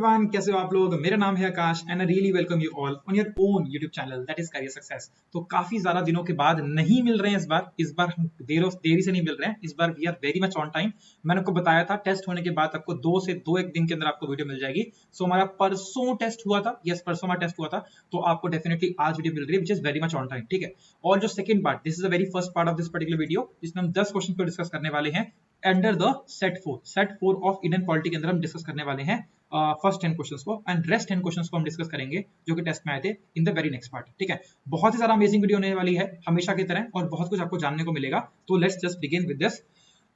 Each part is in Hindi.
एवरीवन, कैसे हो आप लोग। मेरा नाम है Akash and I really welcome you all on your own YouTube channel that is career success. तो काफी ज्यादा दिनों के बाद नहीं मिल रहे हैं इस बार हम देरी से नहीं मिल रहे हैं। इस बार we are very much on time. मैंने आपको बताया था टेस्ट होने के बाद आपको 2 दिन के अंदर आपको वीडियो मिल जाएगी। सो हमारा परसों टेस्ट हुआ था, यस परसों हमारा टेस्ट हुआ था, तो आपको डेफिनेटली आज वीडियो मिल रही है which is very much on time, ठीक है। और जो second part, this is the very first part of this particular video, जिसमें हम 10 क्वेश्चन पर डिस्कस करने वाले हैं under the set 4 of Indian polity के अंदर हम डिस्कस करने वाले हैं फर्स्ट 10 क्वेश्चंस को, एंड रेस्ट 10 क्वेश्चंस को हम डिस्कस करेंगे जो कि टेस्ट में आए थे in the very next part, ठीक है। बहुत ही ज्यादा अमेजिंग वीडियो होने वाली है हमेशा की तरह, और बहुत कुछ आपको जानने को मिलेगा। तो let's just begin with this.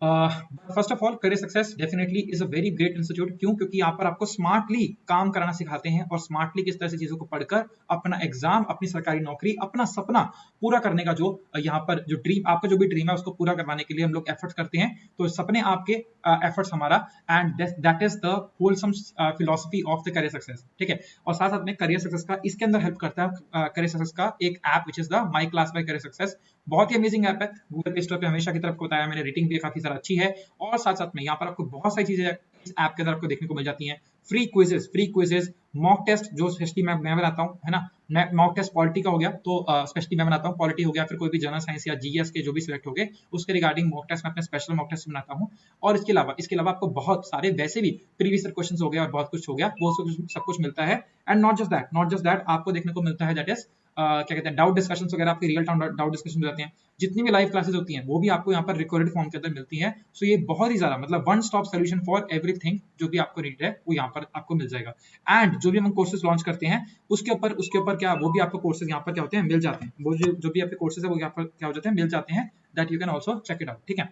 First of all, career success definitely is a very great institute. क्यों? क्योंकि यहाँ पर आपको स्मार्टली काम कराना सिखाते हैं और स्मार्टली किस तरह से चीजों को पढ़कर अपना एग्जाम, अपनी सरकारी नौकरी, अपना सपना पूरा करने का जो यहाँ पर जो ड्रीम, आपका जो भी ड्रीम है उसको पूरा करवाने के लिए हम लोग एफर्ट्स करते हैं। तो सपने आपके, एफर्ट्स हमारा, and that is the wholesome philosophy of the career success, ठीक है। और साथ साथ में करियर सक्सेस का इसके अंदर हेल्प करता है करियर सक्सेस का एक app which is the my class by career success. बहुत ही अमेजिंग ऐप है, गूगल प्ले स्टोर पे हमेशा की तरफ बताया मैंने, रेटिंग भी काफी अच्छी है। और साथ साथ में यहाँ पर आपको बहुत सारी चीजें इस ऐप के अंदर आपको देखने को मिल जाती हैं। फ्री क्विजेस, मॉक टेस्ट जो स्पेशली मैं बनाता हूँ, है ना। मॉक टेस्ट पॉलिटी का हो गया तो स्पेशली मैं बनाता हूँ, पॉलिटी हो गया, फिर कोई भी जनरल साइंस या जीएस के जो भी सिलेक्ट हो गए उसके रिगार्डिंग मॉक टेस्ट, मैं अपने स्पेशल मॉक टेस्ट बनाता हूँ। और इसके अलावा आपको बहुत सारे वैसे भी प्रीवियस क्वेश्चन हो गया और बहुत कुछ हो गया, वो सब कुछ मिलता है। एंड नॉट जस्ट दैट आपको देखने को मिलता है दैट इज क्या कहते हैं, डाउट डिस्कशंस वगैरह, आपके रियल टाइम डाउट डिस्कशन हो जाते हैं। जितनी भी लाइव क्लासेस होती हैं वो भी आपको यहाँ पर रिकॉर्डेड फॉर्म के अंदर मिलती हैं। सो ये बहुत ही ज्यादा मतलब one stop solution for everything जो भी आपको नीड है वो यहाँ पर आपको मिल जाएगा। एंड जो भी हम कोर्सेज लॉन्च करते हैं उसके ऊपर क्या, वो भी आपको कोर्सेज यहाँ पर क्या होते हैं, मिल जाते हैं। वो जो भी आपके कोर्सेज है वो यहाँ पर क्या हो जाते हैं, मिल जाते हैं। That you can also check it out, ठीक है।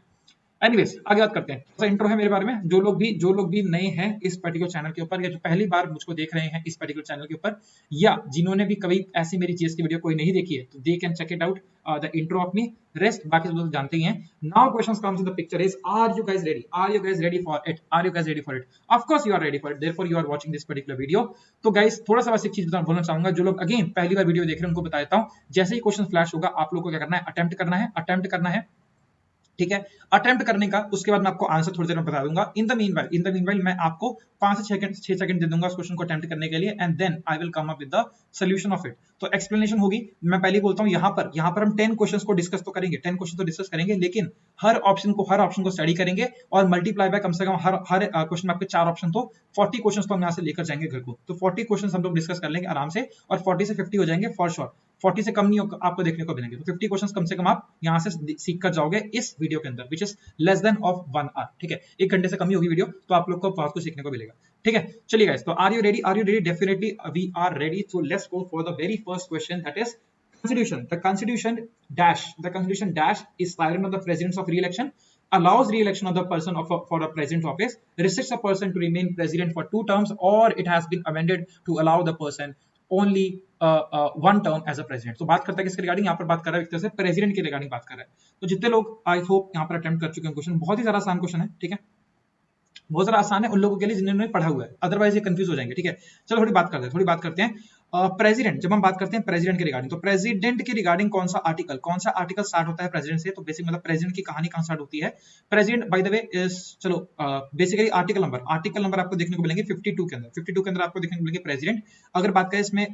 एनीवेज, आगे बात करते हैं। थोड़ा इंट्रो है मेरे बारे में। जो लोग भी नए हैं इस पर्टिकुलर चैनल के ऊपर, या जो पहली बार मुझको देख रहे हैं इस पर्टिकुलर चैनल के ऊपर, या जिन्होंने भी कभी ऐसी मेरी जीएस की वीडियो कोई नहीं देखी है, तो they can check it out the intro of me. Rest बाकी सब लोग जानते ही हैं। Now questions comes in the picture is, are you guys ready for it? Of course you are ready for it, therefore you are watching this particular video. तो गाइस थोड़ा सा बस एक चीज बोलना चाहूंगा, जो लोग अगेन पहली बार वीडियो देख रहे हैं उनको बता देता हूं, जैसे ही क्वेश्चन फ्लैश होगा आप लोग को क्या करना है, अटेम्प्ट करना है, ठीक है। अटेम्प्ट करने का, उसके बाद मैं आपको आंसर थोड़ी देर में बता दूंगा। इन द मीनवाइल मैं आपको 5 से 6 सेकंड दे दूंगा उस क्वेश्चन को अटेम्प्ट करने के लिए, and then I will come up with the solution of it. तो एक्सप्लेनेशन होगी। मैं पहले बोलता हूं, यहाँ पर हम 10 क्वेश्चंस को डिस्कस तो करेंगे, 10 क्वेश्चन तो डिस्कस करेंगे, लेकिन हर ऑप्शन को स्टडी करेंगे और मल्टीप्लाई बाय कम से कम हर क्वेश्चन में आपके 4 ऑप्शन, तो 40 क्वेश्चंस तो हम यहाँ से लेकर जाएंगे घर को। तो 40 क्वेश्चंस हम लोग डिस्कस कर लेंगे आराम से, और 40 से 50 हो जाएंगे फॉर श्योर। 40 से कम नहीं आपको देखने को मिलेंगे, तो 50 क्वेश्चंस कम से कम आप यहाँ से सीख कर जाओगे इस वीडियो के अंदर, which is less than of 1 hour, ठीक है। 1 घंटे से कम ही होगी वीडियो, तो आप लोग को बहुत कुछ सीखने को मिलेगा, ठीक है। चलिए गाइस, तो are you ready? Definitely we are ready. So let's go for the very first question, that is constitution. The constitution dash is silent on the presence of re-election, allows re-election of the person for a present office, restricts a person to remain president for 2 terms, or it has been amended to allow the person only 1 term as a president. तो बात करता है किसके रिगार्डिंग? यहाँ पर बात कर रहा है एक तरह से प्रेसिडेंट के रिगार्डिंग बात कर रहा है। तो जितने लोग आई होप यहाँ पर अटेम्प्ट कर चुके हैं क्वेश्चन, बहुत ही ज्यादा आसान क्वेश्चन है, ठीक है। बहुत ज्यादा आसान है उन लोगों के लिए जिन्होंने पढ़ा हुआ है, अदरवाइज ये कंफ्यूज हो जाएंगे, ठीक है। चलो थोड़ी बात करते हैं प्रेसिडेंट। जब हम बात करते हैं प्रेसिडेंट के रिगार्डिंग, तो प्रेसिडेंट के रिगार्डिंग कौन सा आर्टिकल स्टार्ट होता है प्रेसिडेंट से? तो बेसिक मतलब प्रेसिडेंट की कहानी कहां स्टार्ट होती है? President by the way is, चलो बेसिकली आर्टिकल नंबर आपको देखने को मिलेंगे 52 के अंदर आपको देखने को मिलेंगे प्रेसिडेंट। अगर बात करें इसमें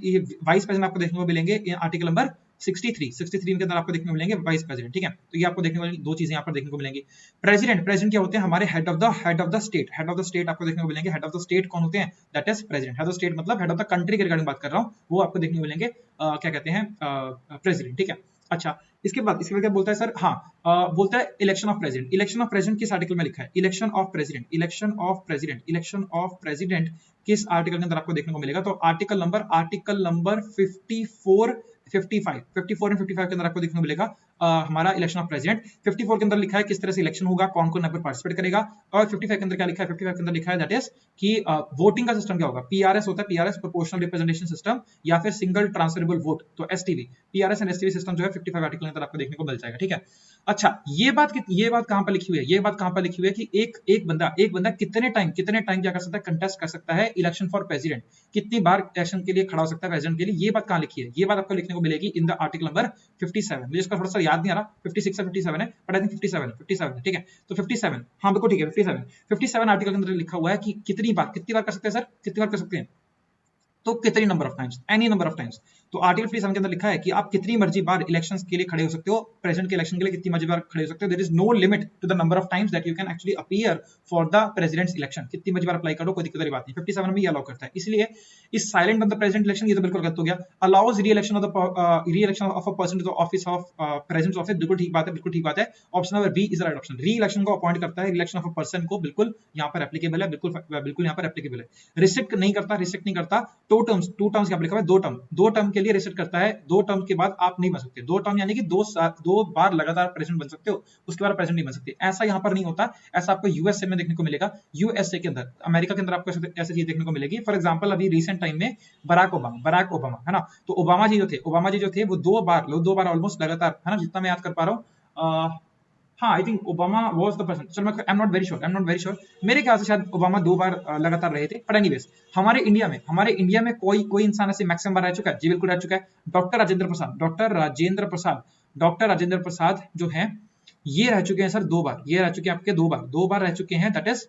वाइस प्रेसिडेंट आपको देखने को मिलेंगे आर्टिकल नंबर 63 के अंदर आपको देखने को मिलेंगे वाइस प्रेसिडेंट, ठीक है। तो ये आपको देखने को मिलेंगी, 2 चीजें यहाँ पर देखने को मिलेंगी। प्रेसिडेंट क्या होते हैं? हमारे हेड ऑफ द स्टेट आपको देखने को मिलेंगे। हेड ऑफ द स्टेट कौन होते हैं? That is president. Head of the state मतलब हेड ऑफ द कंट्री के रिगार्डिंग बात कर रहा हूँ, वो आपको देखने को मिलेंगे क्या कहते हैं, प्रेसिडेंट, ठीक है। अच्छा, इसके बाद क्या बोलता है सर? हाँ, बोलता है इलेक्शन ऑफ प्रेसिडेंट किस आर्टिकल में लिखा है? इलेक्शन ऑफ प्रेसिडेंट किस आर्टिकल के अंदर आपको देखने को मिलेगा? तो आर्टिकल नंबर 54 एंड 55 के अंदर आपको देखने को मिलेगा हमारा इलेक्शन ऑफ प्रेसिडेंट। 54 के अंदर लिखा है किस तरह से इलेक्शन होगा, कौन कौन यहाँ पर पार्टिसिपेट करेगा, और 55 के अंदर क्या लिखा है? 55 के अंदर लिखा है दैट इज कि वोटिंग का सिस्टम क्या होगा? पीआरएस होता है, पीआरएस प्रोपोर्शनल रिप्रेजेंटेशन सिस्टम, या फिर सिंगल ट्रांसफरेबल वोट, तो STV. PRS and STV system जो है 55 आर्टिकल के अंदर आपको देखने को मिल जाएगा, ठीक है। अच्छा, ये बात कहां पर लिखी हुई है? ये बात कहां पर लिखी हुई है कि एक बंदा कितने टाइम क्या कर सकता है? कंटेस्ट कर सकता है इलेक्शन फॉर प्रेसिडेंट, कितनी बार इलेक्शन के लिए खड़ा हो सकता है प्रेसिडेंट के लिए? ये बात कहां लिखी है? ये बात आपको लिखने को मिलेगी इन द आर्टिकल नंबर 57। मुझे इसका थोड़ा सा याद नहीं आ रहा 56 है 57 है, बट आई थिंक 57 है, ठीक है। तो 57, हाँ बिल्कुल ठीक है, 57 आर्टिकल के अंदर लिखा हुआ है कि कितनी बार कर सकते हैं सर, कितनी बार कर सकते हैं, तो कितनी number of times, any number of times. तो आर्टिकल 57 के अंदर लिखा है कि आप कितनी मर्जी बार इलेक्शंस के लिए खड़े हो सकते हो, प्रेसिडेंट के इलेक्शन के लिए कितनी मर्जी बार खड़े हो सकते हो। There is no limit to the number of times that you can actually appear for the president's election. कितनी मर्जी बार अप्लाई करो, कोई दिक्कत वाली बात नहीं, 57 में ये अलाउ करता है। इसलिए इस silent on the president election, ये तो बिल्कुल गलत हो गया। Allows re-election of a person to the office of president office, बिल्कुल ठीक बात है, बिल्कुल ठीक बात है। Option number B is the right option. Re-election को अपॉइंट करता है, री-इलेक्शन ऑफ अ पर्सन को बिल्कुल यहाँ पर एप्लीकेबल है, बिल्कुल यहाँ पर एप्लीकेबल है। रिस्ट्रिक्ट नहीं करता। टू टर्म्स क्या लिखा है, दो टर्म के लिए रिसेट करता है, 2 टर्म के बाद आप नहीं बन सकते। 2 टर्म यानी कि 2 बार लगातार प्रेसिडेंट बन सकते हो, उसके बाद प्रेसिडेंट नहीं बन सकते। ऐसा यहां पर नहीं होता, ऐसा आपको यूएसए में देखने को मिलेगा, यूएसए के अंदर, अमेरिका के अंदर आपको ऐसी चीज देखने को मिलेगी। फॉर एग्जांपल अभी रिसेंट टाइम में बराक ओबामा है ना, तो ओबामा जी जो थे वो 2 बार ऑलमोस्ट लगातार, है ना, जितना मैं याद कर पा रहा हूँ, हाँ I think Obama was the person, चलो मैं I am not very sure, मेरे ख्याल से शायद ओबामा 2 बार लगातार रहे थे। बट एनीवेज हमारे इंडिया में कोई इंसान ऐसे मैक्सिमम बार रह चुका है, जी बिल्कुल रह चुका है, डॉक्टर राजेंद्र प्रसाद जो है ये रह चुके हैं सर 2 बार, ये रह चुके हैं आपके 2 बार रह चुके हैं, दैट इज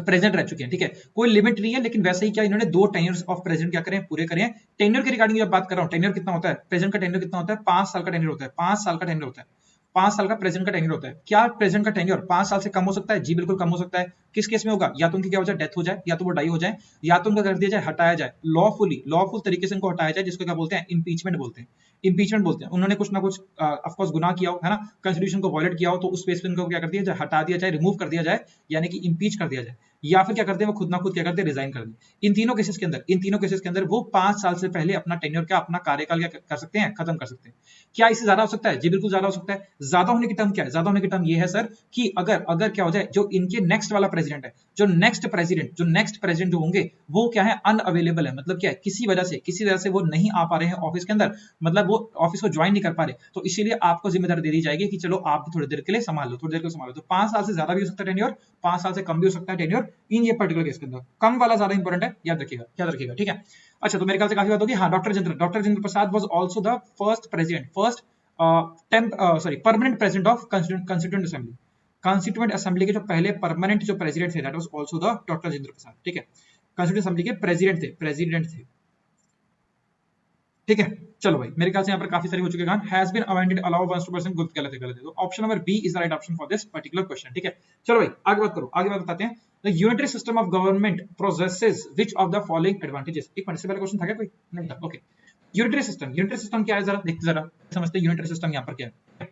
प्रेजेंट रह चुके हैं, ठीक है। कोई लिमिट नहीं है, लेकिन वैसे ही क्या इन्होंने 2 टेन्योर्स ऑफ प्रेसिडेंट क्या करें, पूरे करें। टेन्योर के रिगार्डिंग जब बात कर रहा हूं, टेन्योर कितना होता है, प्रेसिडेंट का टेन्योर कितना होता है, 5 साल का टेन्योर होता है, 5 साल का टेन्योर होता है, 5 साल का प्रेसिडेंट का टेन्योर होता है। क्या प्रेसिडेंट का टेन्योर 5 साल से कम हो सकता है, जी बिल्कुल कम हो सकता है। किस केस में होगा, या तो उनकी क्या हो जाए, डेथ हो जाए, या तो वो डाई हो जाए, या तो उनका कर दिया जाए, हटाया जाए, लॉफुल तरीके से उनको हटाया जाए, जिसको क्या बोलते हैं, इम्पीचमेंट बोलते हैं। उन्होंने कुछ ना कुछ ऑफ कोर्स गुनाह किया हो, है ना, कॉन्स्टिट्यूशन को वायलेट किया हो, तो उस स्पेस पे उनको क्या कर दिया जाए, हटा दिया जाए, रिमूव कर दिया जाए, यानी कि इम्पीच कर दिया जाए, या फिर क्या करते हैं वो खुद ना खुद क्या करते हैं, रिजाइन कर दें। इन तीनों केसेस के अंदर वो 5 साल से पहले अपना टेन्योर क्या, अपना कार्यकाल क्या कर सकते हैं, खत्म कर सकते हैं। क्या इससे ज्यादा हो सकता है, जी बिल्कुल ज्यादा हो सकता है। ज्यादा होने की टर्म क्या है, ज्यादा होने की टर्म ये है सर कि अगर क्या हो जाए, जो इनके नेक्स्ट वाला प्रेसिडेंट है, जो नेक्स्ट प्रेसिडेंट जो होंगे वो क्या है, अनअवेलेबल है, मतलब क्या है, किसी वजह से वो नहीं आ पा रहे हैं ऑफिस के अंदर, मतलब वो ऑफिस को ज्वाइन नहीं कर पा रहे, तो इसीलिए आपको जिम्मेदारी दे दी जाएगी कि चलो आप थोड़ी देर के लिए संभाल लो, तो 5 साल से ज्यादा भी हो सकता है टेन्योर, 5 साल से कम भी हो सकता है टेन्योर, इन ये पर्टिकुलर केस के अंदर कम वाला ज्यादा इंपॉर्टेंट है, याद रखिएगा, ठीक है। अच्छा, तो मेरे ख्याल से काफी बात होगी। हाँ, doctor Rajendra Prasad was also the permanent president of constituent assembly के जो पहले परमानेंट जो प्रेसिडेंट थे, that was also the doctor Rajendra Prasad, ठीक है। कॉन्स्टिट्यूएंट असेंबली के प्रेसिडेंट थे, ठीक है। चलो भाई, मेरे ख्याल से यहाँ पर काफी सारे हो चुके हैं। हैज बीन अमेंडेड अलाउ 1% गलत है, तो option number B is the right option for this particular question, ठीक है। चलो भाई, आगे बात बताते हैं। The unitary system of government processes which of the following advantages. एक मिनट से पहले क्वेश्चन था क्या कोई, नहीं था, ओके। यूनिटरी सिस्टम क्या है, जरा देखते, जरा समझते हैं यूनिटरी सिस्टम यहाँ पर क्या है।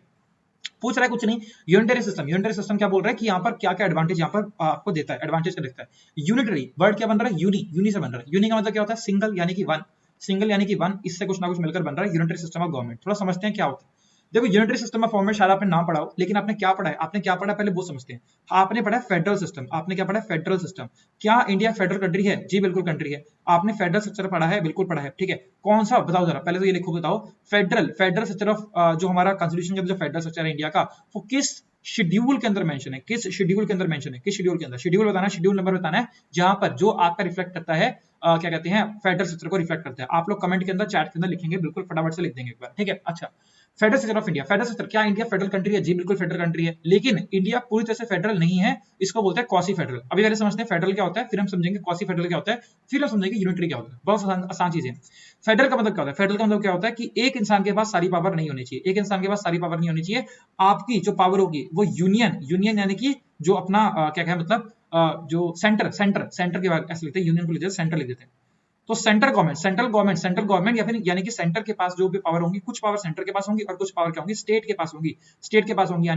पूछ रहा है कुछ नहीं, यूनिटरी सिस्टम क्या बोल रहा है कि यहाँ पर क्या क्या एडवांटेज यहाँ पर आपको देता है, एडवांटेज क्या देता है। यूनिटरी वर्ड क्या बन रहा है, यूनी से बन रहा है। यूनी का मतलब क्या होता है, सिंगल यानी कि वन, इससे कुछ ना कुछ मिलकर बन रहा है यूनिटरी सिस्टम ऑफ गवर्नमेंट। थोड़ा समझते हैं क्या होता है। देखो, यूनिटरी सिस्टम ऑफ गवर्नमेंट शायद आपने नाम पढ़ा हो, लेकिन आपने क्या पढ़ा है पहले वो समझते हैं। आपने पढ़ा है फेडरल सिस्टम, फेडरल सिस्टम। क्या इंडिया फेडरल कंट्री है, जी बिल्कुल कंट्री है। आपने फेडरल स्ट्रक्चर पढ़ा है, बिल्कुल पढ़ा है, ठीक है। कौन सा बताओ जरा, पहले तो ये लिखो, बताओ फेडरल स्ट्रक्चर ऑफ जो हमारा कॉन्स्टिट्यूशन के अंदर जो फेडरल स्ट्रक्चर है इंडिया का, वो किस शेड्यूल के अंदर मेंशन है, किस शेड्यूल के अंदर, शेड्यूल बताना है, शेड्यूल नंबर बताना है, जहां पर जो आपका रिफ्लेक्ट करता है, क्या कहते हैं, फेडरल स्ट्रक्चर को रिफ्लेक्ट करता है। आप लोग कमेंट के अंदर, चैट के अंदर लिखेंगे, बिल्कुल फटाफट से लिख देंगे एक बार, ठीक है। अच्छा, federal structure of India, federal structure, क्या इंडिया फेडरल कंट्री है, जी बिल्कुल फेडरल कंट्री है, लेकिन इंडिया पूरी तरह से फेडरल नहीं है, इसको बोलते हैं क्वासी फेडरल। अभी पहले समझते हैं फेडरल क्या होता है, फिर हम समझेंगे क्वासी फेडरल क्या होता है, फिर हम समझेंगे यूनिटरी क्या होता है। बहुत आसान चीजें। फेडरल का मतलब क्या होता है, फेडरल का मतलब क्या होता है कि एक इंसान के पास सारी पावर नहीं होनी चाहिए, आपकी जो पावर होगी वो यूनियन यानी कि जो अपना क्या है, मतलब जो सेंटर के बाद ऐसे लिखते हैं, यूनियन को लिख देते हैं, सेंटर लिख देते हैं। तो सेंट्रल गवर्नमेंट या फिर यानी कि सेंटर के पास जो भी पावर होंगी, कुछ पावर सेंटर के पास होंगी और कुछ पावर क्या होंगी, स्टेट के पास होंगी,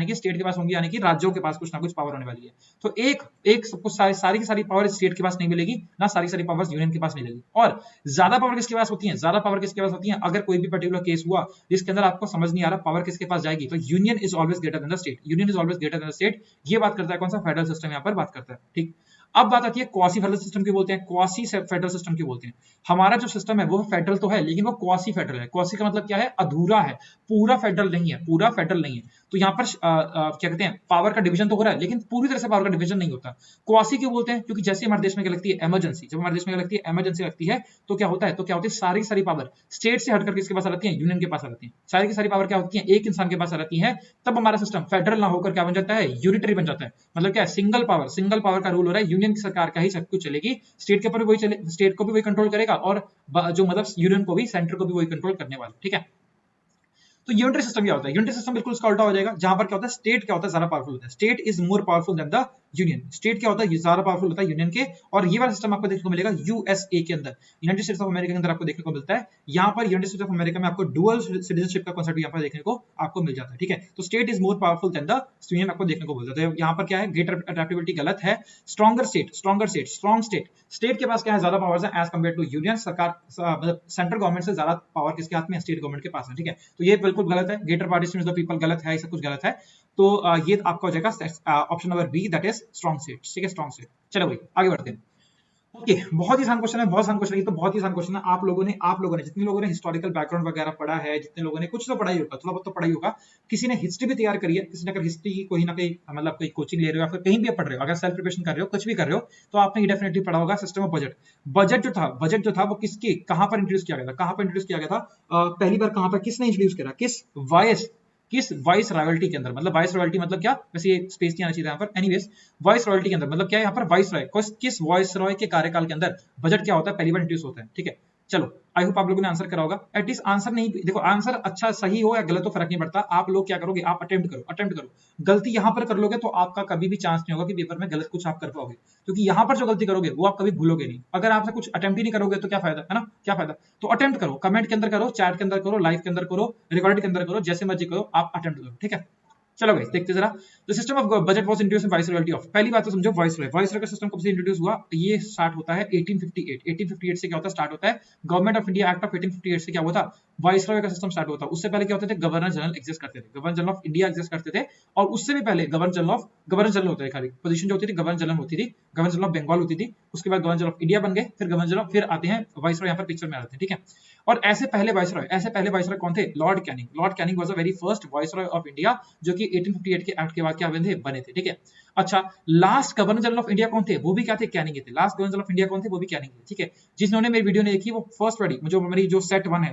यानी कि राज्यों के पास कुछ ना कुछ पावर होने वाली है। तो एक सबको सारी की सारी पावर स्टेट के पास नहीं मिलेगी, ना सारी पावर यूनियन के पास मिलेगी। और ज्यादा पावर किसके पास होती है, अगर कोई भी पर्टिकुलर केस हुआ जिसके अंदर आपको समझ नहीं आ रहा पावर किसके पास जाएगी, तो union is always greater than the state, ये बात करता है कौन सा, फेडरल सिस्टम यहाँ पर बात करता है, ठीक। अब बात आती है क्वासी फेडरल सिस्टम क्यों बोलते हैं, क्वासी फेडरल सिस्टम क्यों बोलते हैं। हमारा जो सिस्टम है वो फेडरल तो है, लेकिन वो क्वासी फेडरल है। क्वासी का मतलब क्या है, अधूरा है, पूरा फेडरल नहीं है, तो यहाँ पर क्या कहते हैं, पावर का डिवीजन तो हो रहा है, लेकिन पूरी तरह से पावर का डिवीजन नहीं होता। क्वासी क्यों बोलते हैं? क्योंकि जैसे हमारे देश में क्या लगती है, इमरजेंसी, जब हमारे देश में क्या लगती है, इमरजेंसी लगती है, तो क्या होता है, सारी सारी पावर स्टेट से हटकर किसके पास आ जाती है, यूनियन के पास आ जाती है। सारी की सारी पावर क्या होती है, एक इंसान के पास आ जाती है। तब हमारा सिस्टम फेडरल ना होकर क्या बन जाता है, यूनिटरी बन जाता है। मतलब क्या है, सिंगल पावर का रूल हो रहा है, यूनियन की सरकार का ही सब कुछ चलेगी, स्टेट के ऊपर भी वही चले, स्टेट को भी वही कंट्रोल करेगा, और जो मतलब यूनियन को भी, सेंटर को भी वही कंट्रोल करने वाला। ठीक है, तो यूनिटरी सिस्टम क्या होता है, यूनिटरी सिस्टम बिल्कुल उसका उल्टा हो जाएगा, जहां पर क्या होता है, स्टेट क्या होता है, ज्यादा पावरफुल होता है, state is more powerful than the union. State क्या होता है, ज्यादा पावरफुल होता है यूनियन के। और ये वाला सिस्टम आपको देखने को मिलेगा यूएसए के अंदर, यूनाइटेड स्टेट्स ऑफ अमेरिका के अंदर आपको देखने को मिलता है। यहाँ पर यूनाइटेड स्टेट्स ऑफ अमेरिका में आपको डुअल सिटीजनशिप का कॉन्सेप्ट यहाँ पर देखने को आपको मिल जाता है। ठीक है, तो state is more powerful than the union आपको देखने को मिल जाता है। यहाँ पर क्या है, ग्रेटर अडेप्टेबिलिटी गलत है, स्ट्रॉन्ग स्टेट, स्टेट के पास क्या है, ज्यादा पावर्स है एज कंपेयर टू यूनियन। सरकार मतलब सेंट्रल गवर्नमेंट से ज्यादा पावर किसके हाथ में, स्टेट गवर्नमेंट के पास है। ठीक है, तो ये बिल्कुल गलत है, greater partition of the people गलत है, ये सब कुछ गलत है। तो ये आपका हो जाएगा option number B, that is strong state. ठीक है, स्ट्रॉन्ग स्टेट। चलो भाई आगे बढ़ते हैं। ओके, बहुत ही आसान क्वेश्चन है, बहुत आसान क्वेश्चन है, ये तो बहुत ही आसान क्वेश्चन है। आप लोगों ने जितने लोगों ने हिस्टोरिकल बैकग्राउंड वगैरह पढ़ा है, जितने लोगों ने कुछ तो पढ़ाई होगा, थोड़ा बहुत तो पढ़ाई होगा, किसी ने हिस्ट्री भी तैयार करी है, किसी ने अगर हिस्ट्री की कोई ना कोई मतलब कोई कोचिंग ले रहे हो या फिर कहीं भी पढ़ रहे हो, अगर सेल्फ प्रिपरेशन कर रहे हो, कुछ भी कर रहे हो, तो आपने डेफिनेटली पढ़ा होगा सिस्टम ऑफ बजट। बजट जो था वो किसके, कहां पर इंट्रोड्यूस किया गया था, कहां पर इंट्रोड्यूस किया गया था, पहली बार कहां पर किसने इंट्रोड्यूस करा, किस वाइस रॉयल्टी के अंदर, मतलब वाइस रॉयल्टी मतलब क्या, वैसे ये स्पेस नहीं आना चाहिए यहाँ पर, एनीवेज वाइस रॉयल्टी के अंदर मतलब क्या है, यहाँ पर वाइस रॉय, किस वाइस रॉय के कार्यकाल के अंदर बजट क्या होता है, पहली बार इंट्रोड्यूस होता है। ठीक है, चलो आई होप आप लोगों ने आंसर करा होगा। एटलीस्ट आंसर नहीं, देखो आंसर अच्छा सही हो या गलत हो फर्क नहीं पड़ता, आप लोग क्या करोगे, आप अटेम्प्ट करो। गलती यहां पर कर लोगे तो आपका कभी भी चांस नहीं होगा कि पेपर में गलत कुछ आप कर पाओगे, क्योंकि यहां पर जो गलती करोगे वो आप कभी भूलोगे नहीं। अगर आपसे कुछ अटेम्प्ट ही नहीं करोगे तो क्या फायदा, है ना, क्या फायदा। तो अटेम्प्ट करो, कमेंट के अंदर करो, चैट के अंदर करो, लाइव के अंदर करो, रिकॉर्ड के अंदर करो, जैसे मर्जी करो, आप अटेम्प्ट करो। ठीक है, चलो गाइस देखते जरा। The system of budget was introduced in vice royalty of, पहली बात तो समझो, वाइस रॉय का सिस्टम कब से इंट्रोड्यूस हुआ, ये स्टार्ट होता है 1858 से क्या होता है, स्टार्ट होता है government of India act of 1858 से क्या हुआ था, वाइस रॉय का सिस्टम स्टार्ट हुआ था। उससे पहले क्या होते थे, गवर्नर जनरल एग्जिस्ट करते थे, governor general of India exist करते थे, और उससे भी पहले गवर्नर जनरल होते थे, खाली पोजीशन जो होती थी गवर्नर जनरल होती थी, गवर्नर जनरल ऑफ बंगाल होती थी, उसके बाद गवर्नर जनरल ऑफ इंडिया बन गए, फिर गवर्नर जनरल, फिर आते हैं वाइस रॉय यहाँ पर पिक्चर में आते हैं। ठीक है, और ऐसे पहले वाइस रॉय कौन थे, Lord Canning was the very first vice Roy of India, जो कि 1858 के एक्ट के बाद क्या बने थे। ठीक है, अच्छा last governor general of India कौन थे, वो भी क्या थे, कैनिंग थे। Last governor general of India कौन थे, वो भी कैनिंग थे। ठीक है, जिन्होंने मेरी वीडियो नहीं देखी वो फर्स्ट वाली जो मेरी जो सेट वन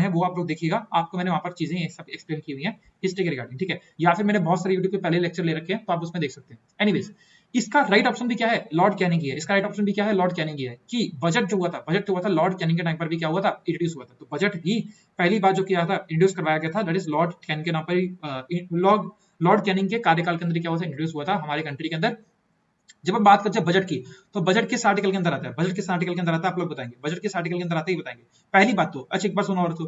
है वो आप लोग देखिएगा, आपको मैंने वहां पर चीजें सब एक्सप्लेन की हुई हैं हिस्ट्री के रिगार्डिंग। ठीक है, या फिर मैंने बहुत सारे यूट्यूब पे पहले लेक्चर ले रखे हैं, तो आप उसमें देख सकते हैं। एनीवेज, इसका राइट ऑप्शन भी क्या है, लॉर्ड कैनिंग ही है। इसका राइट ऑप्शन भी क्या है, लॉर्ड कैनिंग ही है, कि बजट जो हुआ था लॉर्ड कैनिंग के टाइम पर भी क्या हुआ था, इंट्रोड्यूस हुआ था। तो बजट ही पहली बार जो किया था, इंट्रोड्यूस करवाया गया था, दैट इज लॉर्ड कैनिंग के नाम पर, लॉर्ड कैनिंग के कार्यकाल के अंदर क्या हुआ था, इंट्रोड्यूस हुआ था हमारे कंट्री के अंदर। जब हम बात करते हैं बजट की, तो बजट किस आर्टिकल के अंदर आता है, आप लोग बताएंगे, बजट किस आर्टिकल के अंदर आता है, बताएंगे। पहली बात तो अच्छा एक बार सुनो, और तो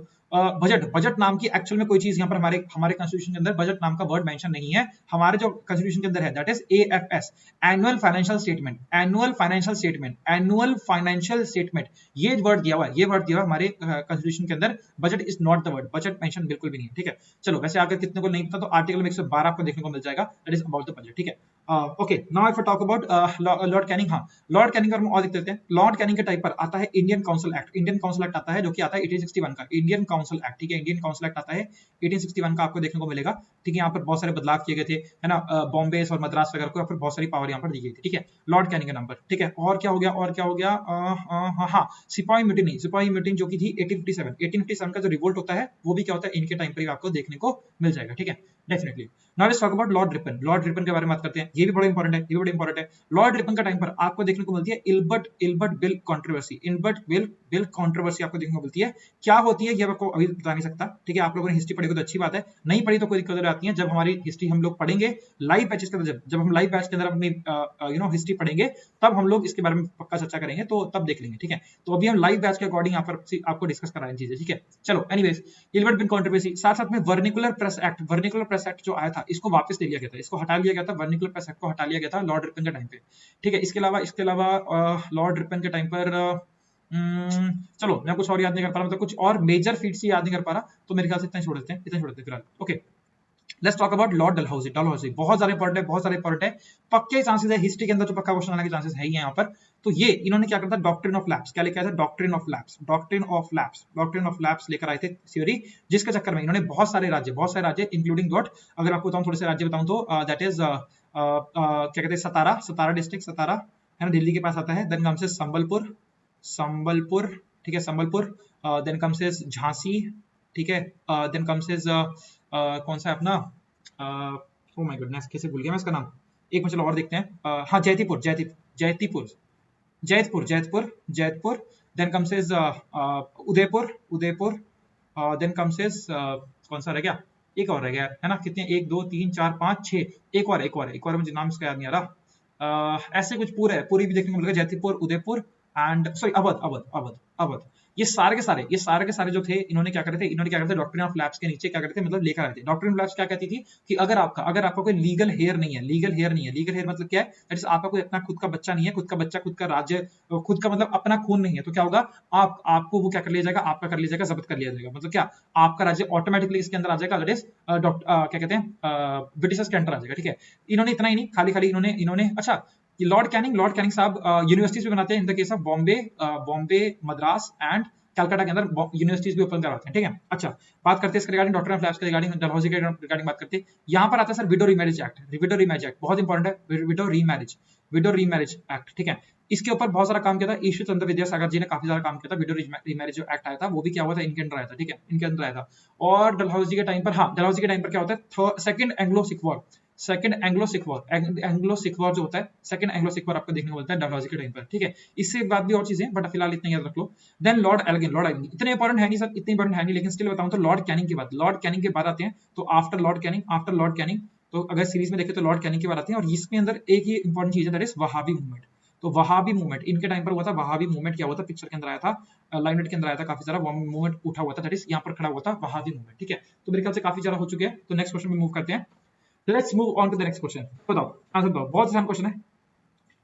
बजट नाम की एक्चुअल में कोई चीज यहाँ पर हमारे कॉन्स्टिट्यूशन के अंदर बजट नाम का वर्ड मेंशन नहीं है। हमारे जो कॉन्स्टिट्यूशन के अंदर है that is AFS, annual financial statement, ये वर्ड दिया हुआ है हमारे कॉन्स्टिट्यूशन के अंदर। Budget is not the word, budget mention बिल्कुल भी नहीं है। ठीक है, चलो वैसे अगर कितने को नहीं पता तो आर्टिकल 112 आपको देखने को मिल जाएगा, that is about the budget. ठीक है, okay, now if I talk about Lord Canning, हाँ लॉर्ड कैनिंग और देख लेते हैं। लॉर्ड कैनिंग के टाइप पर आता है इंडियन काउंसिल एक्ट आता है, जो कि आता है 1861 का इंडियन काउंसिल एक्ट। ठीक है, इंडियन काउंसिल एक्ट आता है 1861 का, आपको देखने को मिलेगा। ठीक है, यहाँ पर बहुत सारे बदलाव किए गए थे, है ना, बॉम्बे और मद्रास वगैरह को, फिर बहुत सारी पावर यहाँ पर दी गई थी। ठीक है, लॉर्ड कैनिंग का नंबर। ठीक है, और क्या हो गया, हाँ सिपाही म्यूटिनी जो कि थी 1857 का जो रिवोल्ट होता है, वो भी क्या होता है, इनके टाइम पर आपको देखने को मिल जाएगा। ठीक है, definitely. Now let's talk about Lord Ripon के बारे में बात करते हैं, ये भी बड़ा इंपॉर्टेंट है। लॉर्ड रिपन का टाइम पर आपको देखने को मिलती है इल्बर्ट बिल कंट्रोवर्सी आपको देखने को मिलती है। क्या होती है ये आपको अभी बता नहीं सकता। ठीक है, आप लोगों ने हिस्ट्री पढ़ी हो तो अच्छी बात है, नहीं पढ़ी तो कोई दिक्कत आती है। जब हमारी हिस्ट्री हम लोग पढ़ेंगे लाइव बैचेस के अंदर, जब हम लाइव बैच के अंदर अपनी हिस्ट्री पढ़ेंगे, तब हम लोग इसके बारे में पक्का चर्चा करेंगे, तो तब देख लेंगे। ठीक है, तो अभी हम लाइव बैच के अकॉर्डिंग यहाँ पर आपको डिस्कस कराएंगे चीजें। ठीक है, चलो एनीवेज, इल्बर्ट बिल कंट्रोवर्सी, साथ में वर्निकुलर प्रेस एक्ट जो आया था, इसको वापस ले लिया गया था, इसको हटा लिया गया था, वर्निकुलर प्रेस एक्ट को हटा लिया गया था लॉर्ड रिपन के टाइम पे। ठीक है, इसके अलावा लॉर्ड रिपन के टाइम पर चलो मैं कुछ और याद नहीं कर पा रहा, मतलब कुछ और मेजर फीट्स याद नहीं कर पा रहा, तो मेरे ख्याल से इतना छोड़ देते हैं फिलहाल। Okay, let's talk about Lord Dalhousie. Dalhousie बहुत सारे इंपॉर्टेंट है, बहुत सारे इंपॉर्टेंट है, पक्के चांसेस है हिस्ट्री के अंदर जो पक्का क्वेश्चन आने के चांसेस है ही यहाँ पर। तो ये इन्होंने क्या करता, डॉक्ट्रिन ऑफ लैप्स, क्या लेकर आए थे, doctrine of lapse, doctrine of lapse, doctrine of lapse लेकर आए थे थ्योरी, जिसके चक्कर में इन्होंने बहुत सारे राज्य इंक्लूडिंग व्हाट, अगर आपको बताऊं थोड़े से राज्य बताऊं तो दैट इज क्या कहते हैं, सतारा डिस्ट्रिक्ट, सतारा है ना, दिल्ली के पास आता है। देन कम्स इज संबलपुर, ठीक है, Sambalpur. Then comes is Jhansi, ठीक है। देन कम्स इज कौन सा है अपना, ओह माय गुडनेस कैसे भूल गया मैं इसका नाम, एक मिनट चलो और देखते हैं। हाँ, Jaipur. Then comes is Udaipur. Then comes is कौन सा रह गया, एक और रह गया है ना, कितने, 1 2 3 4 5 6, एक और मुझे नाम इसका याद नहीं आ रहा। ऐसे कुछ पूरी भी देखने को मिलेगा, जयपुर, उदयपुर एंड सॉरी अवध। ये सारे के सारे जो थे, इन्होंने क्या करे थे, डॉक्ट्रिन ऑफ लैप्स के नीचे क्या करते थे, मतलब लेकर आए थे। डॉक्ट्रिन ऑफ लैप्स क्या कहती थी कि अगर आपका कोई लीगल हेयर नहीं है, लीगल हेयर मतलब क्या है, दैट इज आपका कोई अपना खुद का बच्चा नहीं है, खुद का राज्य, खुद का मतलब अपना खून नहीं है, तो क्या होगा, आपको वो क्या कर लिया जाएगा, आपका कर लिया जाएगा, जब्त कर लिया जाएगा। मतलब क्या, आपका राज्य ऑटोमेटिकली इसके अंदर आ जाएगा, दैट इज क्या कहते हैं, ब्रिटिशर्स के अंडर आ जाएगा। ठीक है, इन्होंने इतना ही नहीं, खाली इन्होंने अच्छा, लॉर्ड कैनिंग साहब यूनिवर्सिटीज भी बनाते हैं, in the case of Bombay, Madras and Calcutta के अंदर यूनिवर्सिटीज भी ओपन करवाते हैं। ठीक है, अच्छा बात करते हैं इसके रिगार्डिंग, डॉक्टर ऑफ लैप्स के रिगार्डिंग, डलहौजी के रिगार्डिंग बात करते हैं। यहाँ पर आता है सर विडो रीमैरिज एक्ट, बहुत इंपॉर्टेंट है, विडो रीमैरिज एक्ट। ठीक है, इसके ऊपर बहुत सारा काम किया था ईश्वर चंद्र विद्यासागर जी ने, काफी सारा काम किया था। विडो रीमैरिज जो एक्ट आया था, वो भी क्या हुआ था, इनके अंदर आया था। ठीक है, इनके अंदर आया था। और डलहौजी के टाइम पर क्या होता है, सेकंड एंग्लो सिख वॉर जो होता है, सेकंड एंग्लो सिख वॉर आपको देखने को मिलता है डलहौजी के टाइम पर। ठीक है, इससे बाद भी और चीजें, बट फिलहाल इतना याद रख लो। देन लॉर्ड एल्गिन, इतने इंपॉर्टेंट है नहीं सर, इतने इंपॉर्टेंट है नहीं, लेकिन स्टिल बताऊं तो लॉर्ड कैनिंग के बाद आते हैं। तो आफ्टर लॉर्ड कैनिंग, तो अगर सीरीज में देखें तो लॉर्ड कैनिंग के बाद आते हैं। और इसके अंदर एक ही इंपॉर्टेंट चीज है, दैट इज वहाबी मूवमेंट। तो वहाबी मूवमेंट इनके टाइम पर हुआ था। वहाबी मूवमेंट क्या हुआ था, पिक्चर के अंदर आया था, लाइमलाइट के अंदर आया था, काफी सारा मूवमेंट उठा हुआ था, दैट इज यहाँ पर खड़ा हुआ था वहाबी मूवमेंट। ठीक है, तो मेरे ख्याल से काफी ज्यादा हो चुके हैं। तो नेक्स्ट क्वेश्चन में मूव करते हैं। Let's move on to the next question. बताओ, आंसर बताओ, बहुत आसान क्वेश्चन है,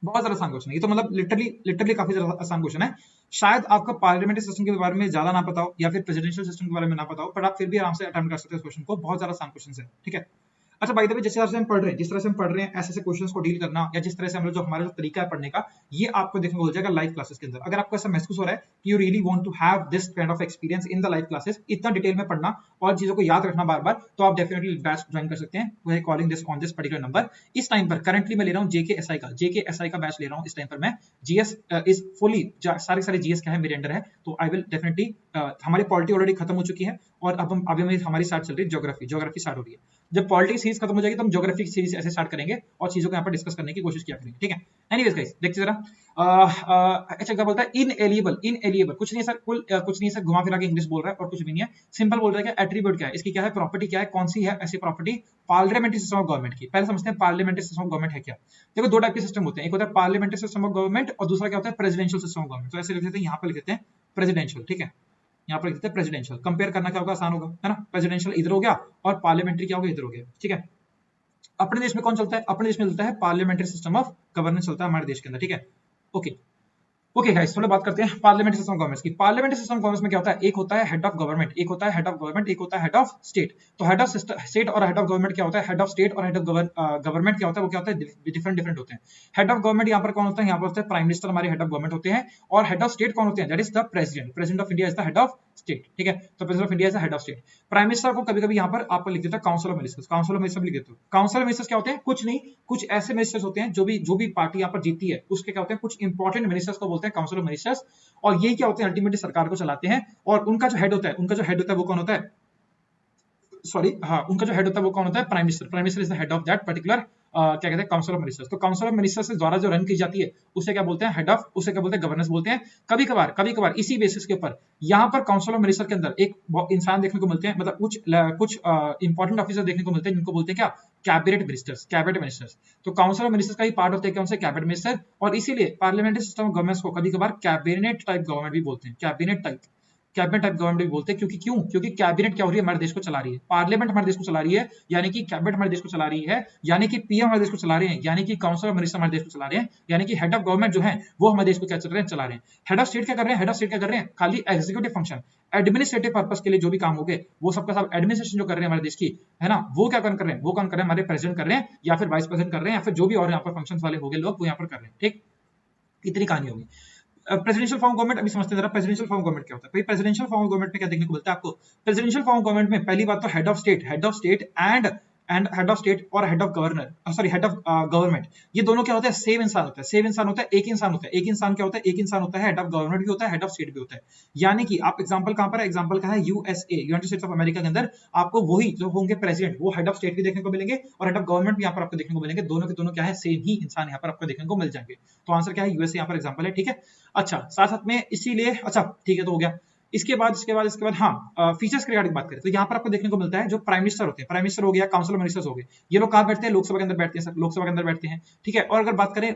बहुत ज्यादा आसान क्वेश्चन है ये तो, मतलब लिटरली काफी ज्यादा आसान क्वेश्चन है। शायद आपको पार्लियामेंट्री सिस्टम के बारे में ज्यादा ना पता हो, या फिर प्रेसिडेंशियल सिस्टम के बारे में ना पता हो, पर आप फिर भी आराम से अटेम्प्ट कर सकते हो इस क्वेश्चन को, बहुत ज्यादा आसान क्वेश्चन है। ठीक है, अच्छा बाय द वे, जिस तरह से हम पढ़ रहे हैं ऐसे क्वेश्चंस को डील करना, या जिस तरह से हम लोग जो हमारा जो तरीका है पढ़ने का, ये आपको देखने को मिल जाएगा लाइव क्लासेस के अंदर। अगर आपको ऐसा महसूस हो रहा है कि you really want to have this kind of experience in the live classes, इतना डिटेल में पढ़ना और चीजों को याद रखना बार बार, तो आप डेफिनेटली बैच ज्वाइन कर सकते हैं। We are calling this on this particular number. इस टाइम पर करंटली मैं ले रहा हूँ जेके का बैच ले रहा हूँ। इस टाइम पर मैं जीएस इज फुली, सारे जीएस क्या है मेरे अंडर है, तो आई विल डेफिनेटली, हमारी पॉलिटी ऑलरेडी खत्म हो चुकी है, और अब हमारी स्टार्ट चल रही है ज्योग्राफी स्टार्ट हो रही है। जब पॉलिटिक्स सीरीज खत्म हो जाएगी तो हम ज्योग्राफी सीरीज ऐसे स्टार्ट करेंगे और चीजों को यहाँ पर डिस्कस करने की कोशिश किया करेंगे। ठीक है, एनीवेज गाइस देखते जरा। अच्छा क्या बोलता है, इनएलिएबल कुछ नहीं सर, कुछ नहीं सर, घुमा फिरा के इंग्लिश बोल रहा है और कुछ भी नहीं है, सिंपल बोल रहा है कि एट्रीब्यूट क्या है, इसकी क्या है, प्रॉपर्टी क्या है, कौन सी है ऐसी property parliamentary system of government की। पहले समझते हैं पार्लियामेंट्री सिस्टम ऑफ गवर्नमेंट है क्या। देखो, दो टाइप के सिस्टम होते हैं, एक होता है पार्लियामेंट्री सिस्टम ऑफ गवर्नमेंट और दूसरा क्या होता है, प्रेसिडेंशियल सिस्टम ऑफ गवर्नमेंट। तो ऐसे लिख देते हैं, यहाँ पर लिख देते हैं प्रेसिडेंशियल। ठीक है, यहाँ पर लिख देते हैं प्रेसिडेंशियल। कंपेयर करना क्या होगा, आसान होगा, है ना। प्रेसिडेंशियल इधर हो गया और पार्लियामेंट्री क्या होगा, इधर हो गया। ठीक है, अपने देश में कौन चलता है, अपने देश में चलता है पार्लियामेंट्री सिस्टम ऑफ गवर्नेंस चलता है हमारे देश के अंदर। ठीक है, ओके गाइस, थोड़ा बात करते हैं पार्लियामेंट्री सिस्टम ऑफ गवर्नेंस की। पार्लियामेंट्री सिस्टम ऑफ गवर्नेंस में क्या होता है, एक होता है हेड ऑफ गवर्नमेंट, एक होता है हेड ऑफ स्टेट। तो हेड ऑफ स्टेट और हेड ऑफ गवर्नमेंट क्या होता है, हेड ऑफ स्टेट और हेड ऑफ गवर्नमेंट क्या होता है, वो क्या होता है, डिफरेंट होते हैं। हेड ऑफ गवर्नमेंट यहाँ पर कौन होता है, यहाँ पर होता है प्राइम मिनिस्टर, हमारे हेड ऑफ गवर्नमेंट होते हैं। और हेड ऑफ स्टेट कौन होते हैं, that is the president of India is the head of state. ठीक है, तो president of India is the head of state. Prime minister को कभी-कभी यहाँ पर आपको लिख देता है काउंसिल ऑफ मिनिस्टर्स लिख देते हो। काउंसिल ऑफ मिनिस्टर्स क्या होते हैं, कुछ नहीं, कुछ ऐसे मिनिस्टर्स होते हैं जो भी पार्टी यहाँ पर जीतती है, उसके क्या होते हैं, कुछ इंपॉर्टेंट मिनिस्टर्स को बोलते हैं काउंसिल ऑफ मिनिस्टर्स। और ये क्या होते हैं, अल्टीमेटली सरकार को चलाते हैं। और उनका जो हेड होता है वो कौन होता है, उनका जो हेड होता है वो कौन होता है, prime minister is the head of that particular क्या कहते हैं, काउंसिल ऑफ मिनिस्टर्स। तो काउंसिल ऑफ मिनिस्टर्स द्वारा जो रन की जाती है उसे क्या बोलते हैं, हेड ऑफ, उसे क्या बोलते हैं, गवर्नेंस बोलते हैं। कभी कभार इसी बेसिस के ऊपर यहाँ पर काउंसिल ऑफ मिनिस्टर के अंदर एक इंसान देखने को मिलते हैं, मतलब कुछ इंपॉर्टेंट ऑफिसर देखने को मिलते हैं, जिनको बोलते हैं क्या, कैबिनेट मिनिस्टर्स। तो काउंसिल ऑफ मिनिस्टर्स का ही पार्ट होता है कौन से, कैबिनेट मिनिस्टर। और इसीलिए पार्लियामेंट्री सिस्टम ऑफ गवर्नेंस को कभी कभार कैबिनेट टाइप गवर्नमेंट भी बोलते हैं, cabinet type cabinet type government भी बोलते हैं, क्योंकि क्योंकि कैबिनेट क्या हो रही है, हमारे देश को चला रही है, पार्लियामेंट हमारे देश को चला रही है, यानी कि कैबिनेट हमारे देश को चला रही है, यानी कि पीएम हमारे देश को चला रहे हैं, यानी कि काउंसिल ऑफ मिनिस्टर हमारे देश को चला रहे हैं, यानी कि हेड ऑफ गवर्नमेंट जो है वो हमारे देश को क्या चल रहे हैं, चला रहे हैं। हेड ऑफ स्टेट क्या कर रहे हैं, हेड ऑफ स्टेट क्या कर रहे हैं, खाली एग्जीक्यूटिव फंक्शन, एडमिनिस्ट्रेटिव पर्पस के लिए जो भी काम हो गए वो सबका सब एडमिनिस्ट्रेशन जो कर रहे हैं हमारे देश की, है ना, वो क्या कर रहे हैं, वो कौन कर रहे हैं, हमारे प्रेसिडेंट कर रहे हैं, या फिर वाइस प्रेसिडेंट कर रहे हैं, या फिर जो भी और यहाँ पर फंक्शंस वाले हो गए लोग वो यहाँ पर कर रहे हैं। ठीक, इतनी कहानी होगी। प्रेसिडेंशियल फॉर्म गवर्नमेंट अभी समझते हैं जरा, प्रेसिडेंशियल फॉर्म गवर्नमेंट क्या होता है। भाई प्रेसिडेंशियल फॉर्म गवर्नमेंट में क्या देखने को मिलता है आपको, प्रेसिडेंशियल फॉर्म गवर्नमेंट में पहली बात तो head of state and head of state और head of governor, sorry head of government, ये दोनों क्या होता है, सेम इंसान होता है, सेम इंसान होता है, एक इंसान होता है, एक इंसान क्या होता है, एक इंसान होता है, हेड ऑफ गवर्नमेंट भी होता है, हेड ऑफ स्टेट भी होता है। यानी कि आप एग्जांपल कहां पर है, एग्जांपल का है USA, United states of America के अंदर आपको वही जो होंगे प्रेसिडेंट वो हेड ऑफ स्टेट भी देखने को मिलेंगे और हेड ऑफ गवर्नमेंट भी यहाँ पर आपको देखने को मिलेंगे, दोनों के दोनों क्या है, सेम ही इंसान यहाँ पर आपको देखने को मिल जाएंगे। तो आंसर क्या है, यूएसए यहाँ पर एग्जांपल है। ठीक है, अच्छा साथ साथ में इसीलिए, अच्छा ठीक है तो हो गया। इसके बाद हाँ फीचर्स के रिगार्डिंग बात करें तो यहाँ पर आपको देखने को मिलता है जो प्राइम मिनिस्टर होते हैं, प्राइम मिनिस्टर हो गया, काउंसिल ऑफ मिनिस्टर्स हो गए, ये लोग कहाँ बैठते हैं, लोकसभा के अंदर बैठते हैं, लोकसभा के अंदर बैठते हैं। ठीक है, और अगर बात करें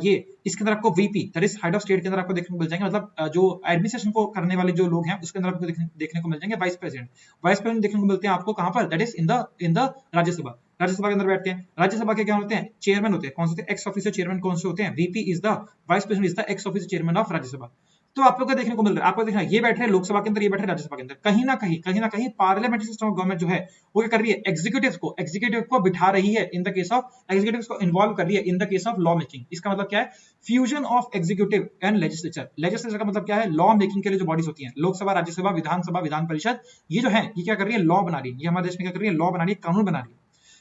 ये इसके अंदर आपको VP that is head of state के अंदर आपको देखने को मिल जाएंगे, मतलब जो एडमिनिस्ट्रेशन को करने वाले जो लोग हैं उसके अंदर आपको देखने को मिल जाएंगे वाइस प्रेसिडेंट देखने को मिलते हैं आपको कहाँ पर, that is in the Rajya Sabha, Rajya Sabha के अंदर बैठते हैं। राज्यसभा के क्या होते हैं, चेयरमैन होते हैं, कौन से होते हैं, एक्स ऑफिसर चेयरमैन कौन से होते हैं, VP is the vice president is the x officer chairman of Rajya Sabha. तो आप लोग को देखने को मिल रहा है, आपको देखना ये बैठ रहे हैं लोकसभा के अंदर, ये बैठ रहे हैं राज्यसभा के अंदर, कहीं ना कहीं पार्लियामेंट्री सिस्टम ऑफ गवर्नमेंट जो है वो क्या कर रही है, एग्जीक्यूटिव को बिठा रही है, in the case of executive को इन्वॉल्व कर रही है in the case of law making. इसका मतलब क्या है, fusion of executive and legislature का मतलब क्या है, लॉ मेकिंग के लिए जो बॉडीज होती हैं, लोकसभा, राज्यसभा, विधानसभा, विधान परिषद, ये जो है ये क्या कर रही है, लॉ बना रही है, ये हमारे देश में क्या कर रही है, लॉ बना रही है, कानून बना रही है।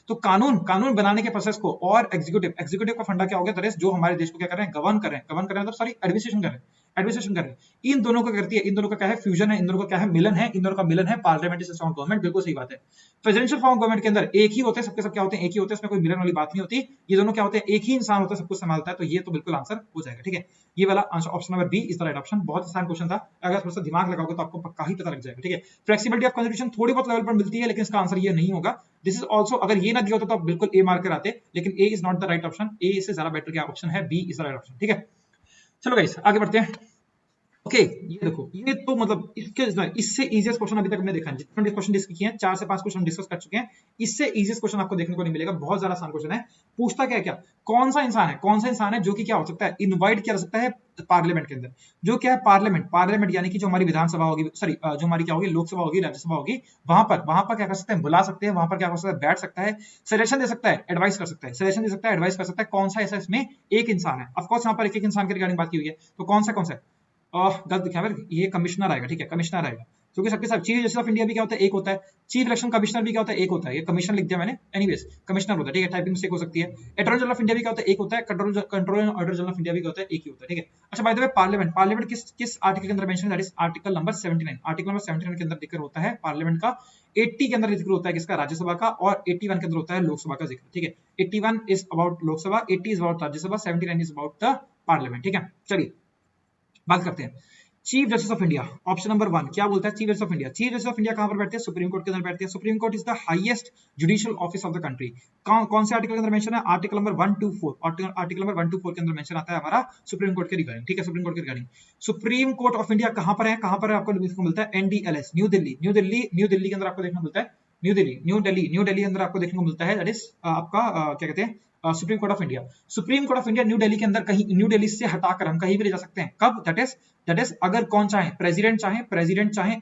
तो कानून बनाने के प्रोसेस को और एग्जीक्यूटिव का फंडा क्या हो गया, दैट इज जो हमारे देश को क्या कर रहे हैं, गवर्न कर रहे हैं मतलब सॉरी एडमिनिस्ट्रेशन कर रहे हैं, इन दोनों को करती है, इन दोनों का क्या है, फ्यूजन है, इन दोनों का क्या है, मिलन है, इन दोनों का मिलन है पार्लियामेंट्री सिस्टम ऑफ गवर्नमेंट। बिल्कुल सही बात है। प्रेसिडेंशियल फॉर्म गवर्नमेंट के अंदर एक ही होते हैं, सबके सब क्या होते हैं, एक ही होते हैं, इसमें कोई मिलन वाली बात नहीं होती, ये दोनों क्या होते हैं, एक ही इंसान होता है, सब कुछ संभालता है, तो ये तो बिल्कुल आंसर हो जाएगा। ठीक है, ये वाला answer option number B is the right option. बहुत आसान क्वेश्चन था, अगर थोड़ा सा दिमाग लगाओगे तो आपको पक्का ही पता लग जाएगा। ठीक है, फ्लेक्सिबिलिटी ऑफ कॉन्स्टिट्यूशन थोड़ी बहुत लेवल पर मिलती है, लेकिन इसका आंसर ये नहीं होगा। दिस इज ऑल्सो, अगर ये ना दिया होता तो आप बिल्कुल ए मार्कर आते, लेकिन A is not the right option, A इससे ज्यादा बेटर क्या ऑप्शन है, B is the right option. ठीक है, चलो गाइस आगे बढ़ते हैं। ओके ये देखो, ये तो मतलब इससे इजीएस्ट क्वेश्चन अभी तक हमने देखा, जितने क्वेश्चन डिस्कस किए हैं 4 से 5 क्वेश्चन डिस्कस कर चुके हैं, इससे इजीएस्ट क्वेश्चन आपको देखने को नहीं मिलेगा, बहुत ज्यादा आसान क्वेश्चन है। पूछता क्या कौन सा इंसान है जो कि क्या हो सकता है, इनवाइट किया जा सकता है पार्लियामेंट के अंदर, जो क्या है पार्लियामेंट यानी कि जो हमारी विधानसभा होगी, सॉरी जो हमारी क्या होगी, लोकसभा होगी, राज्यसभा होगी, वहां पर क्या कर सकते हैं, बुला सकते हैं, वहां पर क्या कर सकते हैं, बैठ सकता है, सजेशन दे सकता है, एडवाइस कर सकता है, सजेशन दे सकता है, एडवाइस कर सकता है। कौन सा ऐसा इसमें एक इंसान है, ऑफकोर्स यहाँ पर एक इंसान के रिगार्डिंग बात की हुई है, तो कौन सा है, गलत दिखा है, ये कमिश्नर आएगा। ठीक है, कमिश्नर आएगा, क्योंकि सबके सब चीफ जस्टिस ऑफ इंडिया भी क्या होता है, एक होता है, चीफ इलेक्शन कमिश्नर भी क्या होता है, एक होता है, ये कमिश्नर लिख दिया मैंने, एनीवेज कमिश्नर होता है। ठीक है, टाइपिंग मिस्टेक हो सकती है। अटॉर्नी जनरल ऑफ इंडिया भी क्या होता है, एक होता है, controller and auditor general of India भी क्या होता है, एक ही होता है। ठीक है, अच्छा बाय द वे पार्लियामेंट किस आर्टिकल के अंदर मेंशन है, that is article number 79, article number 79 के अंदर जिक्र होता है पार्लियामेंट का, 80 के अंदर जिक्र होता है किसका, राज्यसभा का, और 81 के अंदर होता है लोकसभा का जिक्र। ठीक है, 81 is about Lok Sabha, 80 is about Rajya Sabha, 79 is about the parliament. ठीक है, चलिए बात करते हैं chief justice of India. Option number 1 क्या बोलता है, chief justice of India. Chief justice of India कहां पर बैठते हैं, सुप्रीम कोर्ट के अंदर बैठते हैं। Supreme court is the highest judicial office of the country. कौन से आर्टिकल के अंदर मेंशन है, आर्टिकल नंबर 124, आर्टिकल नंबर 124 के अंदर मेंशन आता है हमारा सुप्रीम कोर्ट के रिगार्डिंग। ठीक है, सुप्रीम कोर्ट के regarding supreme court of India कहां पर है, आपको मिलता है एनडीएलएस, न्यू दिल्ली के अंदर आपको देखने को मिलता है, न्यू दिल्ली के अंदर आपको देखने को मिलता है, दैट इज आपका क्या कहते हैं, supreme court of India new Delhi के अंदर, कहीं न्यू दिल्ली से हटाकर हम कहीं भी ले जा सकते हैं। कब, दैट इज अगर कौन चाहे, प्रेसिडेंट चाहे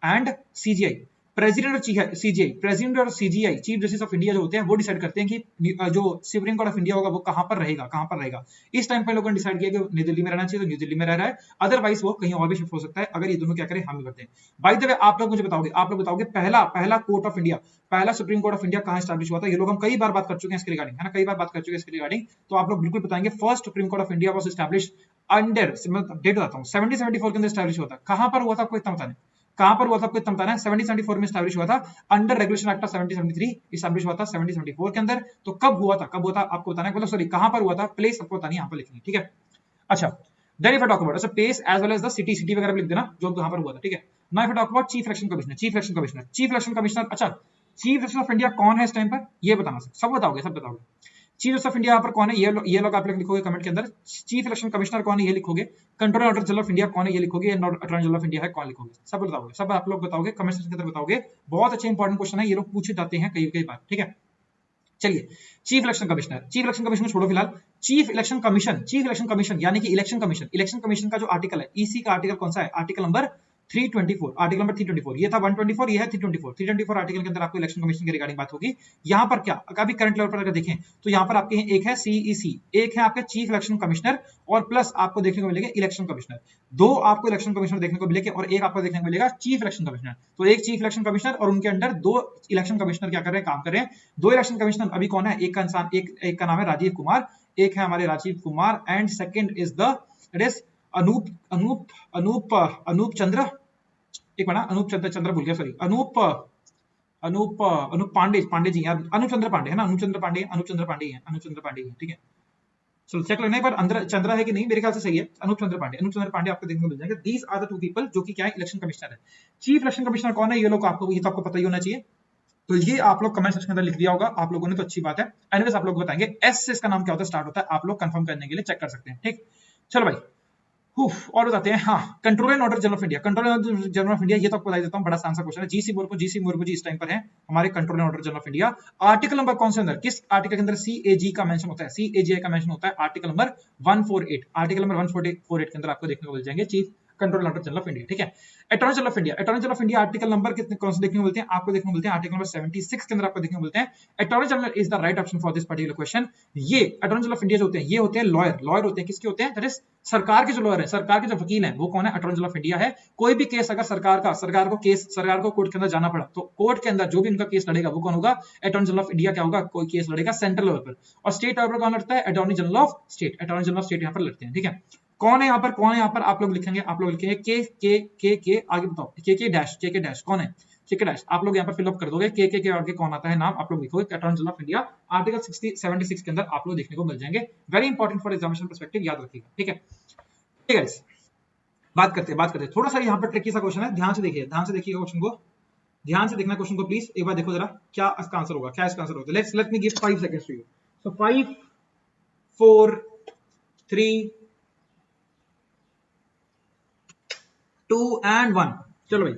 एंड सीजीआई, प्रेसिडेंट और CGI chief justice of India जो होते हैं वो डिसाइड करते हैं कि जो सुप्रीम कोर्ट ऑफ इंडिया होगा वो कहां पर रहेगा। इस टाइम पे लोगों ने डिसाइड किया कि न्यू दिल्ली में रहना चाहिए, तो न्यू दिल्ली में रह रहा है, अदरवाइज वो कहीं और भी शिफ्ट हो सकता है, अगर ये दोनों क्या करें, हम ही करते हैं। बाय द वे आप लोग मुझे बताओगे पहला कोर्ट ऑफ इंडिया, पहला सुप्रीम कोर्ट ऑफ इंडिया कहां एस्टैब्लिश हुआ था। ये लोग हम कई बार बात कर चुके हैं इसके रिगार्डिंग, है ना, कई बार बात कर चुके हैं इसके रिगार्डिंग, तो आप लोग बिल्कुल बताएंगे। First supreme court of India was established under, date बताता हूं, 1774 के अंदर एस्टैब्लिश हुआ था। कहां पर हुआ था आपको इतना बताना है, कहां पर हुआ था आपको इतना बताना है, 1774 में एस्टैब्लिश हुआ था, under regulation act of 1773 establish हुआ था 1774 के अंदर। तो कब हुआ था आपको बताना है, मतलब सॉरी कहां पर हुआ था, प्लेस आपको बतानी है, यहां पर लिखनी है। ठीक है, अच्छा then if I talk about अच्छा place as well as the city वगैरह लिख देना जो कहां पर हुआ था। ठीक है, now if I talk about chief election commissioner, अच्छा चीफ इलेक्शन ऑफ इंडिया कौन है इस टाइम पर, ये बताना, सब बताओगे। चीफ जस्टिस ऑफ इंडिया यहाँ पर कौन है, ये लोग आप लोग लिखोगे कमेंट के अंदर। चीफ इलेक्शन कमिश्नर कौन है ये लिखोगे। Controller auditor general of India कौन है ये लिखोगे। अटॉर्नी जनरल ऑफ इंडिया है कौन लिखोगे। सब बताओगे, सब आप लोग बताओगे कमेंट सेक्शन के अंदर बताओगे। बहुत अच्छे इंपॉर्टेंट क्वेश्चन है, ये लोग पूछे जाते हैं कई बार, ठीक है। चलिए chief election commissioner, chief election commissioner छोड़ो फिलहाल। Chief election commission, chief election commission यानी कि इलेक्शन कमीशन, इलेक्शन कमीशन का जो आर्टिकल है, ईसी का आर्टिकल कौन सा है, आर्टिकल नंबर 324, आर्टिकल नंबर 324। ये था 124, ये है 324। 324 आर्टिकल के अंदर आपको इलेक्शन कमीशन के रिगार्डिंग बात होगी। यहाँ पर क्या अभी करंट लेवल पर अगर देखें तो यहाँ पर आपके एक है सीईसी, एक है आपके चीफ इलेक्शन कमिश्नर, और प्लस आपको देखने को मिलेगा इलेक्शन कमिश्नर। दो आपको इलेक्शन कमिश्नर देखने को मिलेगा और एक आपको देखने को मिलेगा चीफ इलेक्शन कमिश्नर। तो एक चीफ इलेक्शन कमिश्नर और उनके अंडर दो इलेक्शन कमिश्नर क्या कर रहे हैं, काम कर रहे हैं। दो इलेक्शन कमिश्नर अभी कौन है, एक का इंसान, एक का नाम है राजीव कुमार, एक है हमारे Rajiv Kumar, and second is the it is Anup Anup Anup Anup Chandra, एक मिनट, अनूप चंद्र भूल गया, सॉरी, अनूप अनूप अनूप पांडे जी यार, अनूप चंद्र पांडे है ना, अनूप चंद्र पांडे है, ठीक है। चलो चेक करना एक बार अंदर चंद्रा है कि नहीं, मेरे ख्याल से सही है, अनूप चंद्र पांडे आपको देखने को मिल जाएंगे। These are the two people जो कि क्या है, इलेक्शन कमिश्नर है। चीफ इलेक्शन कमिश्नर कौन है, ये लोग आपको, ये तो आपको पता ही होना चाहिए। तो ये आप लोग कमेंट सेक्शन के अंदर लिख दिया होगा आप लोगों ने, तो अच्छी बात है। एनीवेज आप लोग बताएंगे एस से इसका नाम क्या होता है, स्टार्ट होता है, आप लोग कंफर्म करने के लिए चेक कर सकते हैं, ठीक। चलो भाई और बताते हैं। हाँ, controller and auditor general of India, controller and general of India, ये तो आपको बता देता हूं, बड़ा आसान सा क्वेश्चन है। जीसी मुर्मू जी इस टाइम पर है हमारे controller and auditor general of India. Article number कौन से अंदर, किस आर्टिकल के अंदर सीएजी का मेंशन होता है, सीएजी का मेंशन होता है आर्टिकल नंबर 148, आर्टिकल नंबर 148 के अंदर आपको देखने को मिल जाएंगे chief controller auditor general of India, ठीक है। Attorney general of India, attorney general of India article number कितने कौन से देखने को मिलते हैं, आपको देखने को मिलते हैं आर्टिकल नंबर 76 के अंदर आपको देखने को मिलते हैं। Attorney general is the right option for this particular question. ये अटॉर्नी जनरल ऑफ इंडिया जो होते हैं, ये होते हैं लॉयर होते हैं, किसके होते हैं, दैट इज सरकार के जो लॉयर है, सरकार के जो वकील हैं, वो कौन है, अटॉर्नी जनरल ऑफ इंडिया है। कोई भी केस अगर सरकार को कोर्ट के अंदर जाना पड़ा, तो कोर्ट के अंदर जो भी उनका केस लड़ेगा वो कौन होगा, अटॉर्नी जनरल ऑफ इंडिया क्या होगा, कोई केस लड़ेगा सेंट्रल लेवल पर, और स्टेट लेवल पर कौन लड़ता है, attorney general of state, attorney general of state यहाँ पर लड़ते हैं, ठीक है। कौन है यहाँ पर आप लोग लिखेंगे, के आगे बताओ, के डैश कौन है, के डैश आप लोग यहाँ पर फिलअप कर दोगे, के आगे कौन आता है नाम, आप लोग लिखोगे attorney general of India, article 76 के अंदर आप लोग देखने को मिल जाएंगे। Very important for examination perspective, याद रखिएगा, ठीक है। ठीक है, बात करते हैं थोड़ा सा यहाँ पर ट्रिकी सा क्वेश्चन है, ध्यान से देखिए क्वेश्चन को, ध्यान से देखना क्वेश्चन को प्लीज, एक बार देखो जरा क्या इसका आंसर होगा, let me give 5 seconds to you. So 5 4 3 2 and 1, चलो भाई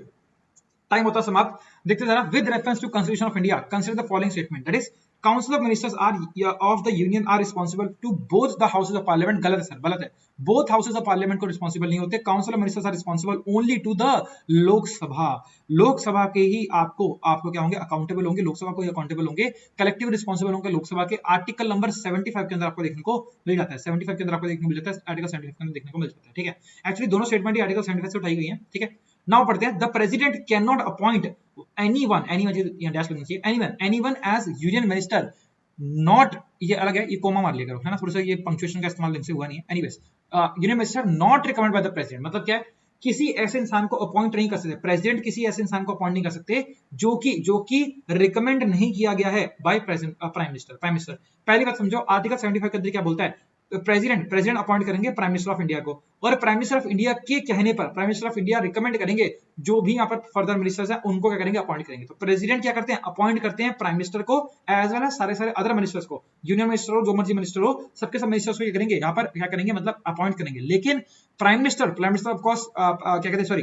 टाइम होता समाप्त। देखते जरा, with reference to constitution of India consider the following statement, that is council of ministers are of the union are responsible to both the houses of parliament. गलत है सर, गलत है, बोथ हाउसेज ऑफ पार्लियामेंट को रिस्पांसिबल नहीं होते। Council of ministers are responsible only to the Lok Sabha के ही आपको क्या होंगे, अकाउंटेबल होंगे, लोकसभा को अकाउंटेबल होंगे, कलेक्टिव रिस्पांसिबल होंगे लोकसभा के। आर्टिकल नंबर 75 के अंदर आपको देखने को मिल जाता है, 75 के अंदर आपको देखने को मिल जाता है, आर्टिकल 75 के अंदर देखने को मिल जाता है, ठीक है। एक्चुअली दोनों स्टेटमेंट ही आर्टिकल 75 से उठाई गई है, ठीक है। नाउ पढ़ते हैं, the president can not appoint anyone dash लगनी चाहिए, anyone as union minister not, ये अलग है, ये कोमा मार लिया करो, है ना, थोड़ा सा ये पंक्चुएशन का इस्तेमाल से हुआ नहीं है। Anyways union minister not recommend by the president, मतलब क्या है, किसी ऐसे इंसान को अपॉइंट नहीं कर सकते, प्रेसिडेंट किसी ऐसे इंसान को अपॉइंट नहीं कर सकते जो कि रिकमेंड नहीं किया गया है बाय प्राइम मिनिस्टर। पहली बात समझो, आर्टिकल 75 के अंदर क्या बोलता है, प्रेसिडेंट अपॉइंट करेंगे प्राइम मिनिस्टर ऑफ इंडिया को, और प्राइम मिनिस्टर ऑफ इंडिया के कहने पर prime minister of India recommend करेंगे जो भी यहाँ पर फर्दर मिनिस्टर्स हैं उनको क्या करेंगे, अपॉइंट करेंगे। तो प्रेसिडेंट क्या करते हैं, अपॉइंट करते हैं प्राइम मिनिस्टर को एज वेल एज सारे अदर मिनिस्टर्स को, यूनियन मिनिस्टर हो, जो मर्जी मिनिस्टर हो, सबके सब मिनिस्टर्स को क्या करेंगे, यहाँ पर क्या करेंगे, मतलब अपॉइंट करेंगे। लेकिन प्राइम मिनिस्टर ऑफ कोर्स क्या कहते हैं, सॉरी,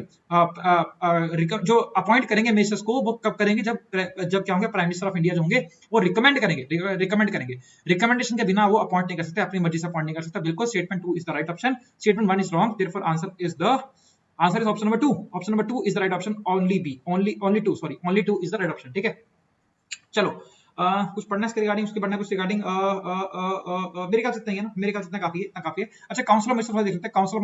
जो अपॉइंट करेंगे मिनिस्टर्स को वो कब करेंगे, जब क्या होंगे, प्राइम मिनिस्टर ऑफ इंडिया जो होंगे वो रिकमेंड करेंगे। रिकमेंडेशन के बिना वो अपॉइंट नहीं कर सकते, अपनी मर्जी से अपॉइंट नहीं कर सकता। बिल्कुल, statement 2 is the right option, statement 1 is wrong, therefore answer is option number 2। Option number 2 is the right option, only 2 is the right option, ठीक है। चलो कुछ पढ़ना इसके रिगार्डिंग, उसके पढ़ना कुछ रिगार्डिंग, मेरे ख्याल से इतना ही है ना, मेरे ख्याल से इतना काफी है। अच्छा, काउंसिल ऑफ मिनिस्टर्स देख लेते हैं। काउंसिल ऑफ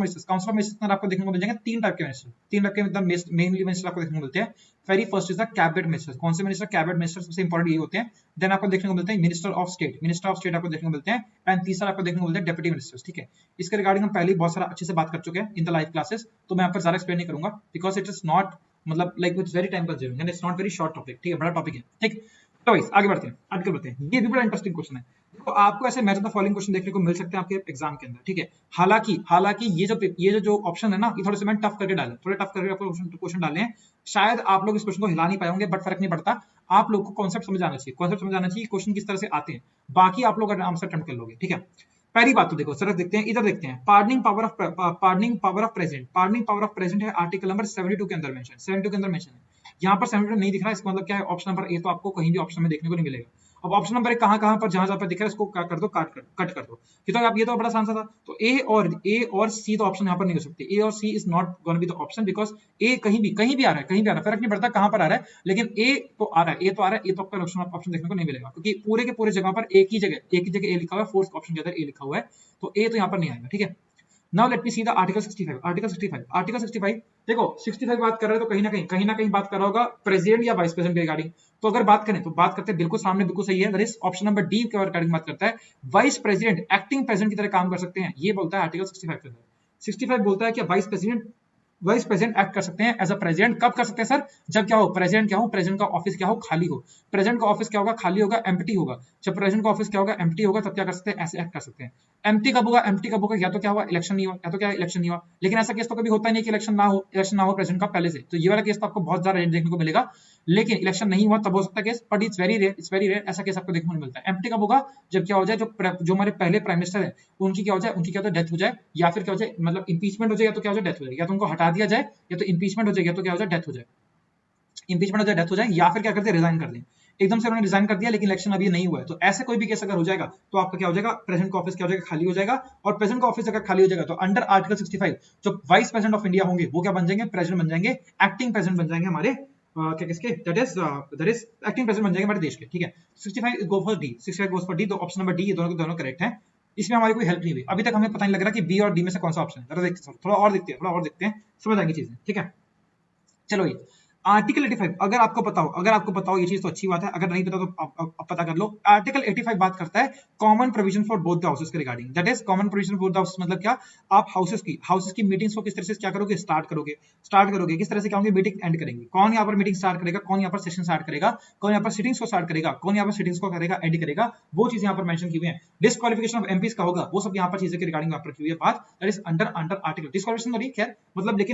मिनिस्टर्स आपको देखने को मिल जाएंगे 3 टाइप के मिनिस्टर, मेनली मिनिस्टर आपको देखने को मिलते हैं। Very first is the cabinet minister. कौन से मिनिस्टर, कैबिनेट मिनिस्टर सबसे इंपॉर्टेंट ये होते हैं। देन आपको देखने को मिलते हैं मिनिस्टर ऑफ स्टेट आपको देखने को मिलते हैं, एंड तीसरा आपको देखने को मिलता है डेप्यूटी मिनिस्टर्स, ठीक है। इसके रिगार्डिंग हम पहले बहुत सारा अच्छे से बात कर चुके हैं इन द लाइव क्लासेस, तो मैं यहाँ पर ज्यादा एक्सप्लेन नहीं करूंगा, बिकॉज इट इज नॉट, मतलब like it's very time consuming and it's not very short topic, ठीक है, बड़ा टॉपिक है, ठीक। तो गाइस आगे बढ़ते हैं, ये भी बड़ा इंटरेस्टिंग क्वेश्चन है। देखो, आपको ऐसे match of the following question देखने को मिल सकते हैं आपके एग्जाम के अंदर, ठीक है। हालांकि ये जो ऑप्शन है ना, ये थोड़े से मैंने टफ करके डाले, थोड़े टफ करके क्वेश्चन डाले हैं। शायद आप लोग इस क्वेश्चन को हिला नहीं पाए होंगे, बट फर्क नहीं पड़ता, आप लोग को कॉन्सेप्ट समझ आना चाहिए, कॉन्सेप्ट समझ आना चाहिए, क्वेश्चन किस तरह से आते हैं, बाकी आप लोग आराम से अटेम्प्ट कर लोगे, ठीक है। पहली बात तो देखो सर, देखते हैं इधर, देखते हैं pardoning power of president. Pardoning power of president है आर्टिकल नंबर 72 के अंदर मेंशन, 72 के अंदर मेंशन है। यहाँ पर 72 नहीं दिख रहा है, इसका मतलब क्या है, ऑप्शन नंबर ए तो आपको कहीं भी ऑप्शन में देखने को नहीं मिलेगा। अब ऑप्शन नंबर कहाँ कहाँ पर, जहां पर दिख रहा है इसको क्या कर दो, कट कर दो। कि तो आप ये तो बड़ा आसान सा था। तो ए और सी तो ऑप्शन यहाँ पर नहीं हो सकते। ए और C is not gonna be the option, because A कहीं भी आ रहा है, कहीं भी आ रहा है, फर्क नहीं पड़ता कहाँ पर आ रहा है, लेकिन ए तो आ रहा है, ए तो आ रहा है, ए तो आपका ऑप्शन देखने को नहीं मिलेगा, क्योंकि पूरे के पूरे जगह पर एक ही जगह ए लिखा हुआ है, फोर्थ ऑप्शन के अंदर ए लिखा हुआ है, तो ए तो यहाँ पर नहीं आएगा, ठीक है। Now let me see the article 65। Article 65 देखो, 65 बात कर रहे हैं तो कहीं ना कहीं बात कर रहा होगा प्रेसिडेंट या वाइस प्रेसिडेंट के रिगार्डिंग। तो अगर बात करें तो बात करते हैं बिल्कुल सामने, बिल्कुल सही है, that is option number D के रिगार्डिंग बात करता है। वाइस प्रेसिडेंट एक्टिंग प्रेसिडेंट की तरह काम कर सकते हैं, ये बोलता है आर्टिकल 65 के अंदर। 65 बोलता है कि वाइस प्रेसिडेंट एक्ट कर सकते हैं एज अ प्रेसिडेंट। कब कर सकते हैं सर, जब क्या हो, प्रेसिडेंट का ऑफिस क्या हो, खाली हो। प्रेसिडेंट का ऑफिस क्या होगा, खाली होगा, एम्प्टी होगा। जब प्रेसिडेंट का ऑफिस क्या होगा, एम्प्टी होगा, तब क्या कर सकते हैं, ऐसे एक्ट कर सकते हैं। एम्प्टी कब होगा, या तो क्या हुआ, इलेक्शन नहीं हुआ, या तो क्या इलेक्शन नहीं हुआ। लेकिन ऐसा केस तो कभी होता नहीं कि इलेक्शन ना हो प्रेसिडेंट का पहले से, तो ये वाला केस तो आपको बहुत ज्यादा देखने को मिलेगा। लेकिन इलेक्शन नहीं हुआ तब हो सकता है case, but it's very rare, ऐसा केस आपको देखने को मिलता है। एम्प्टी कब होगा, जब क्या हो जाए, जो हमारे पहले प्राइम मिनिस्टर है उनकी क्या हो जाए, डेथ हो जाए, या फिर क्या हो जाए, मतलब इंपीचमेंट हो जाए, या तो क्या हो जाए, डेथ हो जाए, या तो उनको हटा दिया जाए, या तो इंपीचमेंट हो जाए, या तो क्या हो जाए, डेथ हो जाए, डेथ हो जाए, या फिर क्या करते हैं, रिजाइन कर दें। एकदम से उन्होंने रिजाइन कर दिया लेकिन इलेक्शन अभी नहीं हुआ है, तो ऐसे कोई भी केस अगर हो जाएगा तो आपका क्या हो जाएगा, प्रेसिडेंट का ऑफिस क्या हो जाएगा, खाली हो जाएगा। और प्रेसिडेंट का ऑफिस अगर खाली हो जाएगा तो अंडर आर्टिकल 65 जो वाइस प्रेसिडेंट ऑफ इंडिया होंगे वो क्या बन जाएंगे, प्रेसिडेंट बन जाएंगे, एक्टिंग प्रेसिडेंट बन जाएंगे हमारे क्या किसके, दैट इज एक्टिंग प्रेसिडेंट बन जाएंगे हमारे देश के, ठीक है। 65 go for D, 65 goes for D, तो ऑप्शन नंबर डी, ये दोनों करेक्ट है। इसमें हमारी कोई हेल्प नहीं हुई अभी तक, हमें पता नहीं लग रहा कि बी और डी में से कौन सा ऑप्शन है। जरा देखते हैं, थोड़ा और देखते हैं, समझ आएंगी चीजें, ठीक है। चलो ये आर्टिकल 85 अगर आपको पता हो ये चीज तो अच्छी बात है, अगर नहीं पता तो आप पता कर लो। आर्टिकल 85 बात करता है common provision for both the houses के regarding, that is common provision for both the houses, मतलब क्या, आप हाउसेस की मीटिंग्स को किस तरह से क्या करोगे, स्टार्ट करोगे, किस तरह से क्या होंगे, मीटिंग एंड करेंगे, कौन यहाँ पर मीटिंग स्टार्ट करेगा, कौन यहाँ पर सेशन स्टार्ट करेगा, कौन यहाँ पर सिटिंग्स को स्टार्ट करेगा, कौन यहाँ पर सिटिंग्स को करेगा, एंड करेगा, वो चीज यहाँ पर मेंशन की हुई है। डिस्क्वालिफिकेशन ऑफ एमपीज का होगा, वो सब यहाँ पर चीजें के रिगार्डिंग यहाँ पर की हुई है बात, that is under article. Disqualification नहीं खैर,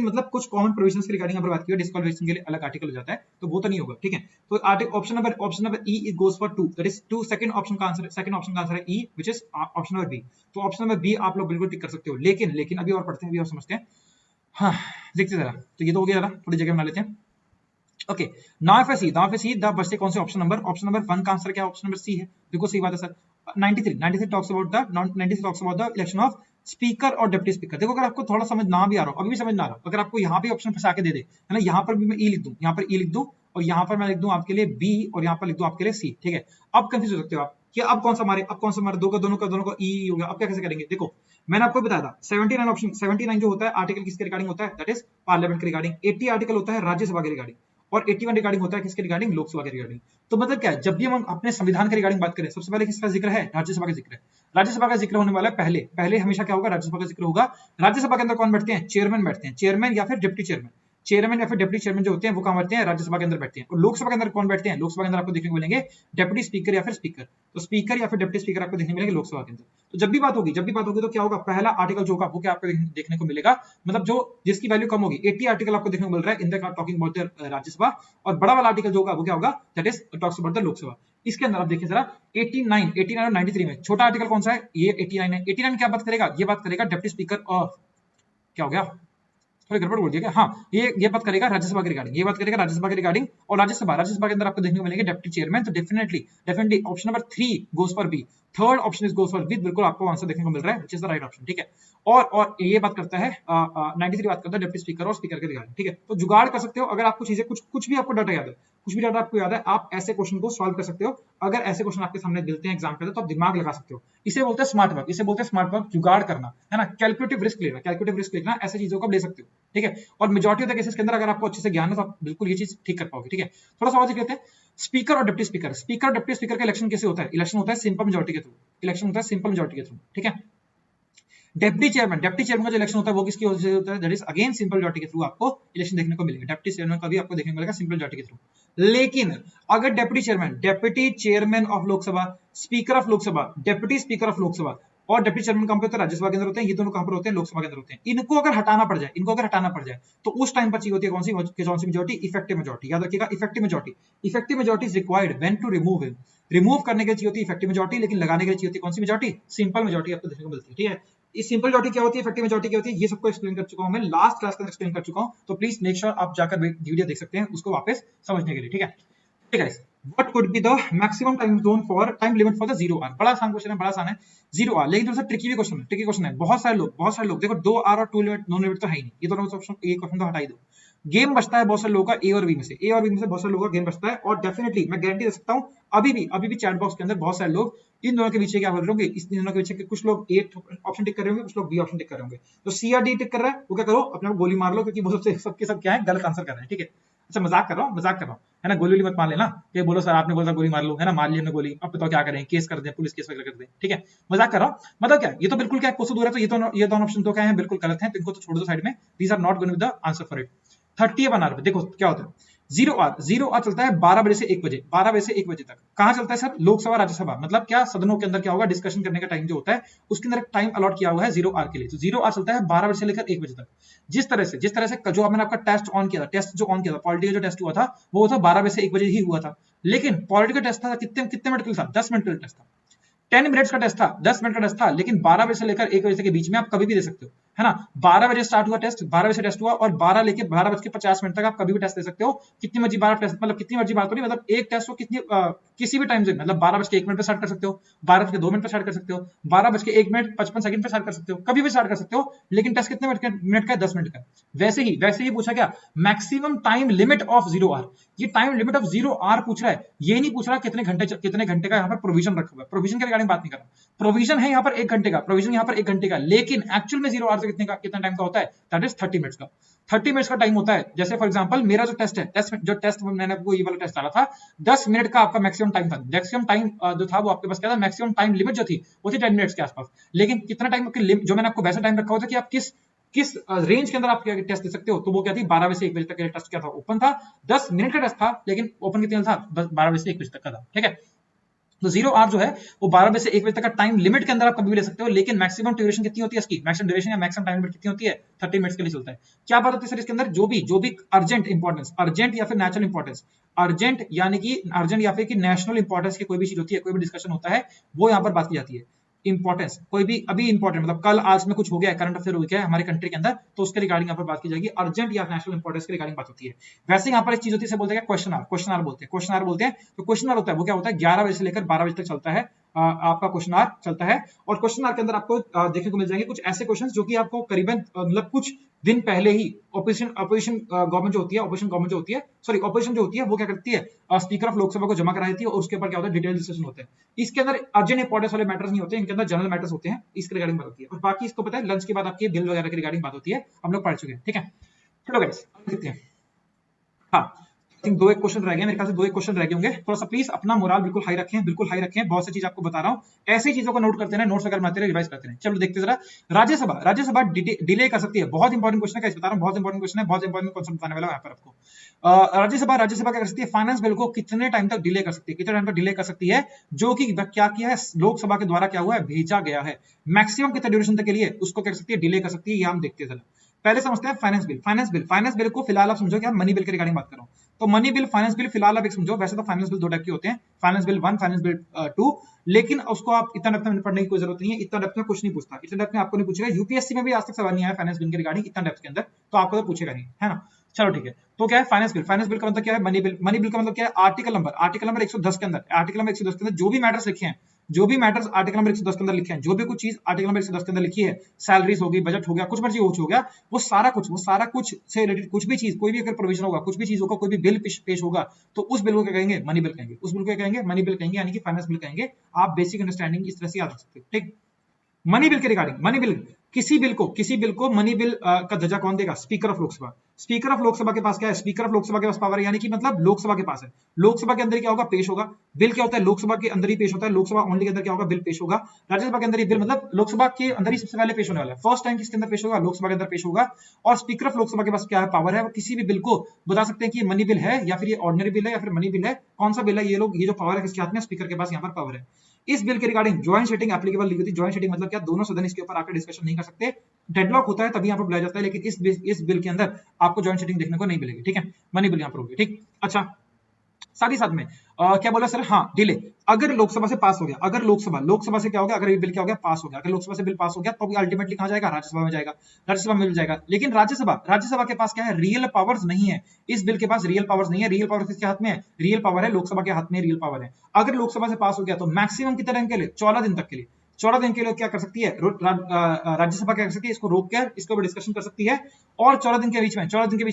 मतलब कुछ कॉमन प्रोविजंस के रिगार्डिंग यहाँ पर बात की है, डिस्क्वालिफिकेशन के लिए अलग आर्टिकल हो जाता है, तो वो तो नहीं होगा, ठीक है। तो option number E is goes for 2, that is 2, second option का आंसर है E, which is option number B. तो ऑप्शन नंबर बी आप लोग बिल्कुल टिक कर सकते हो, लेकिन अभी और पढ़ते हैं, अभी और समझते हैं। हाँ देखते जरा, तो ये तो हो गया, जरा थोड़ी जगह बना लेते हैं। Okay, now if I see the बचते कौन से ऑप्शन नंबर 1 का आंसर क्या है, ऑप्शन नंबर सी है, बिल्कुल सही बात है sir. 93 talks about the election of speaker और डिप्टी स्पीकर। देखो अगर आपको थोड़ा समझ ना भी आ रहा हो, अभी भी समझ ना आ रहा हो, अगर आपको यहाँ पे ऑप्शन फंसा के दे दे, है ना, यहाँ पर भी मैं ई लिख दूं, और यहाँ पर मैं लिख दूं आपके लिए बी, और यहाँ पर लिख दूं आपके लिए सी, ठीक है। अब कंफ्यूज हो सकते हो आप कि अब कौन सा हमारे दोनों का ई हो गया, अब क्या कैसे करेंगे। देखो मैंने आपको बताया था 79 जो होता है आर्टिकल किसके रिगार्डिंग होता है, दैट इज पार्लियामेंट के रिगार्डिंग। 80 आर्टिकल होता है राज्यसभा के रिगार्डिंग, और 81 रिगार्डिंग होता है किसके रिगार्डिंग, लोकसभा के रिगार्डिंग। तो मतलब क्या है, जब भी हम अपने संविधान के रिगार्डिंग बात करें, सबसे पहले किसका जिक्र है, राज्यसभा का जिक्र है। राज्यसभा का जिक्र होने वाला है पहले हमेशा क्या होगा, राज्यसभा का जिक्र होगा। राज्यसभा के अंदर कौन बैठते हैं, चेयरमैन या फिर डिप्टी चेयरमैन जो होते हैं वो कहां बैठते हैं, राज्यसभा के अंदर बैठते हैं। और लोकसभा के अंदर कौन बैठते हैं, लोकसभा के अंदर आपको देखने को मिलेंगे डेप्यूटी स्पीकर या फिर स्पीकर। तो स्पीकर या फिर डिप्टी स्पीकर आपको देखने को मिलेंगे लोकसभा के अंदर। तो जब भी बात होगी तो क्या होगा, पहला आर्टिकल जो होगा वो क्या आपको देखने को मिलेगा, मतलब जो जिसकी वैल्यू कम होगी। 80 आर्टिकल आपको देखने को मिल रहा है in the talking about the Rajya Sabha, और बड़ा वाला आर्टिकल जो होगा वो क्या होगा, that is talks about the Lok Sabha. इसके अंदर आप देखिए जरा 89 और 93 में छोटा आर्टिकल कौन सा है, ये 89 है। 89 क्या बात करेगा, ये बात करेगा डिप्टी स्पीकर और क्या हो गया, थोड़ी गड़बड़ बोल दिया क्या, हाँ ये बात करेगा राज्यसभा के रिगार्डिंग, और राज्यसभा के अंदर आपको देखने को मिलेंगे डिप्टी चेयरमैन। तो definitely option number 3 goes for B, third option is goes for B, बिल्कुल आपको आंसर देखने को मिल रहा है, which is the right option, ठीक है। और ये बात करता है 93 बात करता है डिप्टी स्पीकर और स्पीकर के रिगार्डिंग, ठीक है। तो जुगाड़ कर सकते हो, अगर आपको चीजें कुछ भी आपको डाटा याद है, आपको याद है, आप ऐसे क्वेश्चन को सॉल्व कर सकते हो। अगर ऐसे क्वेश्चन आपके सामने मिलते हैं एग्जाम पे तो आप दिमाग लगा सकते हो। इसे बोलते हैं स्मार्ट वर्क, जुगाड़ करना, है ना, कैलकुलेटिव रिस्क लेना, ऐसे चीजों को आप ले सकते हो, ठीक है। और मेजॉरिटी ऑफ द केसेस के अंदर अगर आपको अच्छे से ज्ञान है तो आप बिल्कुल ये चीज ठीक कर पाओगे, ठीक है। थोड़ा सा और देख लेते हैं, स्पीकर और डिप्टी स्पीकर का इलेक्शन कैसे होता है, इलेक्शन होता है सिंपल मेजॉरिटी के थ्रू, ठीक है। डिप्टी चेयरमैन का जो इलेक्शन होता है वो किसकी वजह से होता है, that is again simple majority के थ्रू आपको इलेक्शन देखने को मिलेगा। डिप्टी चेयरमैन का भी आपको देखने को मिलेगा सिंपल मेजॉरिटी के थ्रू। लेकिन अगर deputy chairman of Lok Sabha, speaker of Lok Sabha, deputy speaker of Lok Sabha, और डिप्टी चेयरमैन कहां पे होते हैं, राज्यसभा के अंदर होते हैं, ये दोनों कहां पर होते हैं, लोकसभा के अंदर होते हैं। इनको अगर हटाना पड़ जाए तो उस टाइम पर चाहिए होती है कौन सी मेजोरिटी, इफेक्टिव मेजोरिटी। याद रखिएगा, effective majority is required when to remove him. Remove करने के लिए चाहिए होती है इफेक्टिव मेजोरिटी, लेकिन लगाने के लिए चाहिए होती है कौन सी मेजोरिटी, सिंपल मेजोरिटी आपको देखने को मिलती है। ठीक है, इस सिंपल मेजोरिटी क्या होती है, इफेक्टिव मेजोरिटी क्या होती है, ये सबको एक्सप्लेन कर चुका हूं मैं, लास्ट क्लास में एक्सप्लेन कर चुका हूं, तो प्लीज मेक श्योर आप जाकर वीडियो देख सकते हैं उसको वापस समझने के लिए। ठीक है, ठीक है। What could be the maximum time zone for time limit for the 0 hour? बड़ा आसान क्वेश्चन है, बड़ा आसान है 0 hour, लेकिन थोड़ा सा ट्रिकी भी क्वेश्चन है। बहुत सारे लोग देखो 2 hour और 2 लिमिट, नो लिमिट तो है ही नहीं, ये दोनों ऑप्शन, ये क्वेश्चन तो हटा ही दो। गेम बचता है बहुत सारे लोगों का ए और बी में से बहुत सारे लोगों का गेम बचता है, और डेफिनेटली मैं गारंटी दे सकता हूं अभी भी चैट बॉक्स के अंदर बहुत सारे लोग इन दोनों के पीछे क्या बोल रहे होंगे, इस दोनों के पीछे कुछ लोग ए ऑप्शन टिक कर रहे होंगे, कुछ लोग बी ऑप्शन टिक कर रहे होंगे। तो सी या डी टिक कर रहा है वो क्या करो, अपने आप गोली मार लो, क्योंकि वो सबके सब क्या है, गलत आंसर कर रहे हैं। ठीक है, अच्छा मजाक कर रहा हूँ है ना, गोली मत मार लेना कि बोलो सर आपने बोला गोली मार लो, है ना, मार ली हमने गोली, अब बताओ क्या करें, केस कर दें, पुलिस केस वगैरह कर दें। ठीक है, मजाक कर रहा हूँ, मतलब क्या, ये तो बिल्कुल क्या क्वेश्चन दूर है, तो ये दोनों ऑप्शन तो क्या है, बिल्कुल गलत है, तो इनको तो छोड़ दो साइड में, these are not going to be the answer for it. 30 hour, देखो क्या होता है, 0 आवर चलता है 12 बजे से 1 बजे, 12 बजे से 1 बजे तक। कहां चलता है सर, लोकसभा राज्यसभा, मतलब क्या सदनों के अंदर क्या होगा, डिस्कशन करने का टाइम जो होता है उसके अंदर एक टाइम अलॉट किया हुआ है 0 आवर के लिए। तो 0 आवर चलता है 12 बजे से लेकर 1 बजे तक। जिस तरह से जो मैंने आपका टेस्ट ऑन किया था, पॉलिटिकल जो टेस्ट हुआ था वो था 12 बजे से 1 बजे ही हुआ था, लेकिन पॉलिटिकल टेस्ट था कितने मिनट के लिए था, 10 मिनट के लिए टेस्ट था, 10 मिनट्स का टेस्ट था, 10 मिनट का टेस्ट था, लेकिन 12 बजे से लेकर 1 बजे तक के बीच में आप कभी भी दे सकते हो, है ना। 12 बजे स्टार्ट हुआ टेस्ट, 12 बजे से टेस्ट हुआ, और 12 लेके 12 बज के 50 मिनट तक आप कभी भी टेस्ट दे सकते हो, कितनी मर्जी 12 टेस्ट, मतलब कितनी मर्जी बात हो रही, मतलब एक टेस्ट को किसी भी टाइम से, मतलब 12 बज के 1 मिनट पे स्टार्ट कर सकते हो, 12 बज के 2 मिनट पे स्टार्ट कर सकते हो, 12 बज के 1 मिनट 55 सेकंड पे स्टार्ट कर सकते हो, कभी भी स्टार्ट कर सकते हो, लेकिन टेस्ट कितने मिनट का है, 10 मिनट का। वैसे ही पूछा क्या, maximum time limit of 0 hour, ये टाइम लिमिट ऑफ 0 आवर पूछ रहा है, ये नहीं पूछ रहा कितने घंटे का यहाँ पर प्रोविजन रखा हुआ है, प्रोविजन के रिगार्डिंग बात नहीं कर रहा, प्रोविजन है यहाँ पर 1 घंटे का, लेकिन एक्चुअल में 0 आवर से कितना टाइम का होता है, दैट इज 30 मिनट्स का। 30 मिनट्स का टाइम होता है। जैसे फॉर एग्जांपल मेरा जो टेस्ट है, जो टेस्ट मैंने आपको ये वाला टेस्ट डाला था, 10 मिनट का आपका मैक्सिमम टाइम था। मैक्सिमम टाइम जो था वो आपके पास क्या था, मैक्सिमम टाइम लिमिट जो थी वो थी 10 मिनट्स के आसपास, लेकिन कितना टाइम जो मैंने आपको वैसा टाइम रखा हुआ था कि आप किस रेंज के अंदर आप टेस्ट दे सकते हो, तो वो क्या थी, 12 बजे से 1 बजे तक का टेस्ट क्या था, ओपन था, 10 मिनट का टेस्ट था, लेकिन ओपन कितने था, 12 बजे से 1 बजे तक का था। ठीक है, तो 0 आवर जो है वो 12 बजे से 1 बजे तक का टाइम लिमिट के अंदर आप कभी भी ले सकते हो, लेकिन मैक्सिमम ड्यूरेशन कितनी होती है इसकी, मैक्सिमम ड्यूरेशन या मैक्सिमम टाइम लिमिट कितनी होती है, 30 मिनट्स के लिए चलता है। क्या बात होती है सर इसके अंदर, जो भी अर्जेंट या फिर नेशनल इंपॉर्टेंस, अर्जेंट या फिर कि नेशनल इंपॉर्टेंस की कोई भी चीज होती है, कोई भी डिस्कशन होता है, वो यहाँ पर बात की जाती है। इंपॉर्टेंस कोई भी अभी इंपॉर्टेंट, मतलब कल आज में कुछ हो गया है, करंट अफेयर हो गया है हमारे कंट्री के अंदर, तो उसके रिगार्डिंग यहाँ पर बात की जाएगी, अर्जेंट या नेशनल इंपॉर्टेंस के रिगार्डिंग बात होती है। वैसे यहाँ पर एक चीज होती है, बोलते हैं क्वेश्चन आवर बोलते हैं। तो क्वेश्चन आवर होता है, वो क्या होता है, 11 बजे से लेकर 12 बजे तक चलता है, आपका क्वेश्चन आवर चलता है। और क्वेश्चन आवर के अंदर आपको देखने को मिल जाएंगे कुछ ऐसे क्वेश्चंस जो कि आपको करीबन मतलब कुछ दिन पहले ही ऑपोजिशन गवर्नमेंट जो होती है वो क्या करती है, स्पीकर ऑफ लोकसभा को जमा करा देती है, और उसके ऊपर क्या होता है, डिटेल डिस्कशन होते हैं। इसके अंदर अर्जेंट इंपॉर्टेंस वाले मैटर्स नहीं होते, इनके अंदर जनरल मैटर्स होते हैं, इसके रिगार्डिंग बात होती है। और बाकी इसको पता है लंच के बाद आपकी बिल वगैरह के रिगार्डिंग बात होती है, हम लोग पढ़ चुके हैं। ठीक है, चलो गाइस देखते हैं। हाँ, दो एक क्वेश्चन रह गए मेरे ख्याल से, 2 एक क्वेश्चन रह गए होंगे। थोड़ा सा प्लीज अपना मोराल बिल्कुल हाई रखें, बहुत सी चीज आपको बता रहा हूँ, ऐसी चीजों को नोट करते रहे, नोट्स अगर बनाते रहे, रिवाइज करते रहे। चलो देखते जरा, राज्यसभा डिले कर सकती है, बहुत इंपॉर्टेंट क्वेश्चन है, बता रहा हूँ, बहुत इंपॉर्टेंट क्वेश्चन है, बहुत इंपॉर्टेंट कॉन्सेप्ट बताने वाला हूं यहाँ पर आपको। राज्यसभा क्या कर सकती है, फाइनेंस बिल को कितने टाइम तक डिले कर सकती है, जो कि क्या किया है, लोकसभा के द्वारा क्या हुआ है, भेजा गया है, मैक्सिमम कितने ड्यूरेशन तक के लिए उसको क्या कर सकती है, डिले कर सकती है, ये हम देखते हैं। पहले समझते हैं फाइनेंस बिल को फिलहाल आप समझो कि मनी बिल के रिगार्डिंग बात कर रहा हूं, तो मनी बिल फाइनेंस बिल फिलहाल आप एक समझो, वैसे तो फाइनेंस बिल 2 टाइप के होते हैं, फाइनेंस बिल 1, फाइनेंस बिल 2, लेकिन उसको आप इतना डेप्थ में पढ़ने की कोई जरूरत नहीं है, इतना डेप्थ में कुछ नहीं पूछता, इतना डेप्थ में आपको नहीं पूछेगा, यूपीएससी में भी आज तक सवाल नहीं आया फाइनेंस बिल के रिगार्डिंग इतना डेप्थ के अंदर, तो आपको तो पूछेगा नहीं, है ना। चलो ठीक है, तो क्या है फाइनेंस बिल का मतलब क्या है, मनी बिल का मतलब क्या है, आर्टिकल नंबर 110 के अंदर जो भी मैटर्स लिखे हैं, आर्टिकल नंबर 110 के अंदर लिखे हैं, जो भी कुछ चीज आर्टिकल नंबर 110 के अंदर लिखी है, सैलरीज होगी, बजट हो गया, कुछ मर्जी हो गया, वो सारा कुछ से रिलेटेड कुछ भी चीज, कोई भी अगर प्रोविजन होगा, कुछ भी चीज होगा, कोई भी बिल पेश होगा, तो उस बिल को क्या कहेंगे, मनी बिल कहेंगे, उस बिल को क्या कहेंगे, मनी बिल कहेंगे, यानी कि फाइनेंस बिल कहेंगे। आप बेसिक अंडरस्टैंडिंग इस तरह से याद रख सकते हो। ठीक, मनी बिल के रिगार्डिंग, किसी बिल को मनी बिल का दर्जा कौन देगा, स्पीकर ऑफ लोकसभा के पास क्या है, स्पीकर ऑफ लोकसभा के पास पावर है, यानी कि मतलब लोकसभा के पास है, लोकसभा के अंदर क्या होगा, पेश होगा। बिल क्या होता है, लोकसभा के अंदर ही पेश होता है, लोकसभा ओनली के अंदर क्या होगा, बिल पेश होगा। राज्यसभा के अंदर ही बिल, मतलब लोकसभा के अंदर ही सबसे पहले पेश होने वाला है, फर्स्ट टाइम किसके अंदर पेश होगा, लोकसभा के अंदर पेश होगा। और स्पीकर ऑफ लोकसभा के पास क्या है, पावर है, वो किसी भी बिल को बता सकते हैं कि ये मनी बिल है, या फिर ये ऑर्डिनरी बिल है, या फिर मनी बिल है, कौन सा बिल है, ये जो पावर है किसके हाथ में, स्पीकर के पास यहाँ पर पावर है। इस बिल के रिगार्डिंग ज्वाइंट सिटिंग एप्लीकेबल नहीं होती। ज्वाइंट सिटिंग मतलब क्या, दोनों सदन इसके ऊपर आकर डिस्कशन नहीं कर सकते, डेडलॉक होता है तभी यहाँ पर बुलाया जाता है, लेकिन इस बिल के अंदर आपको ज्वाइंट सिटिंग देखने को नहीं मिलेगी, ठीक है, मनी बिल यहाँ पर होगी, ठीक। अच्छा, साथ ही साथ में क्या बोला सर, हाँ डिले, अगर लोकसभा से पास हो गया, अगर लोकसभा से क्या हो गया, अगर ये बिल क्या हो गया, पास हो गया, अगर लोकसभा से बिल पास हो गया तो अल्टीमेटली कहां जाएगा, राज्यसभा में जाएगा, राज्यसभा में मिल जाएगा। लेकिन राज्यसभा के पास क्या है, रियल पावर्स नहीं है, इस बिल के पास रियल पावर्स नहीं है। रियल पावर किसके हाथ में है, रियल पावर है लोकसभा के हाथ में, रियल पावर है। अगर लोकसभा से पास हो गया तो मैक्सिमम कितने दिन के लिए, 14 दिन तक के लिए, 14 दिन के लिए क्या कर सकती है राज्यसभा, क्या कर सकती है, इसको रोक कर इसके ऊपर डिस्कशन कर सकती है, और 14 दिन के बीच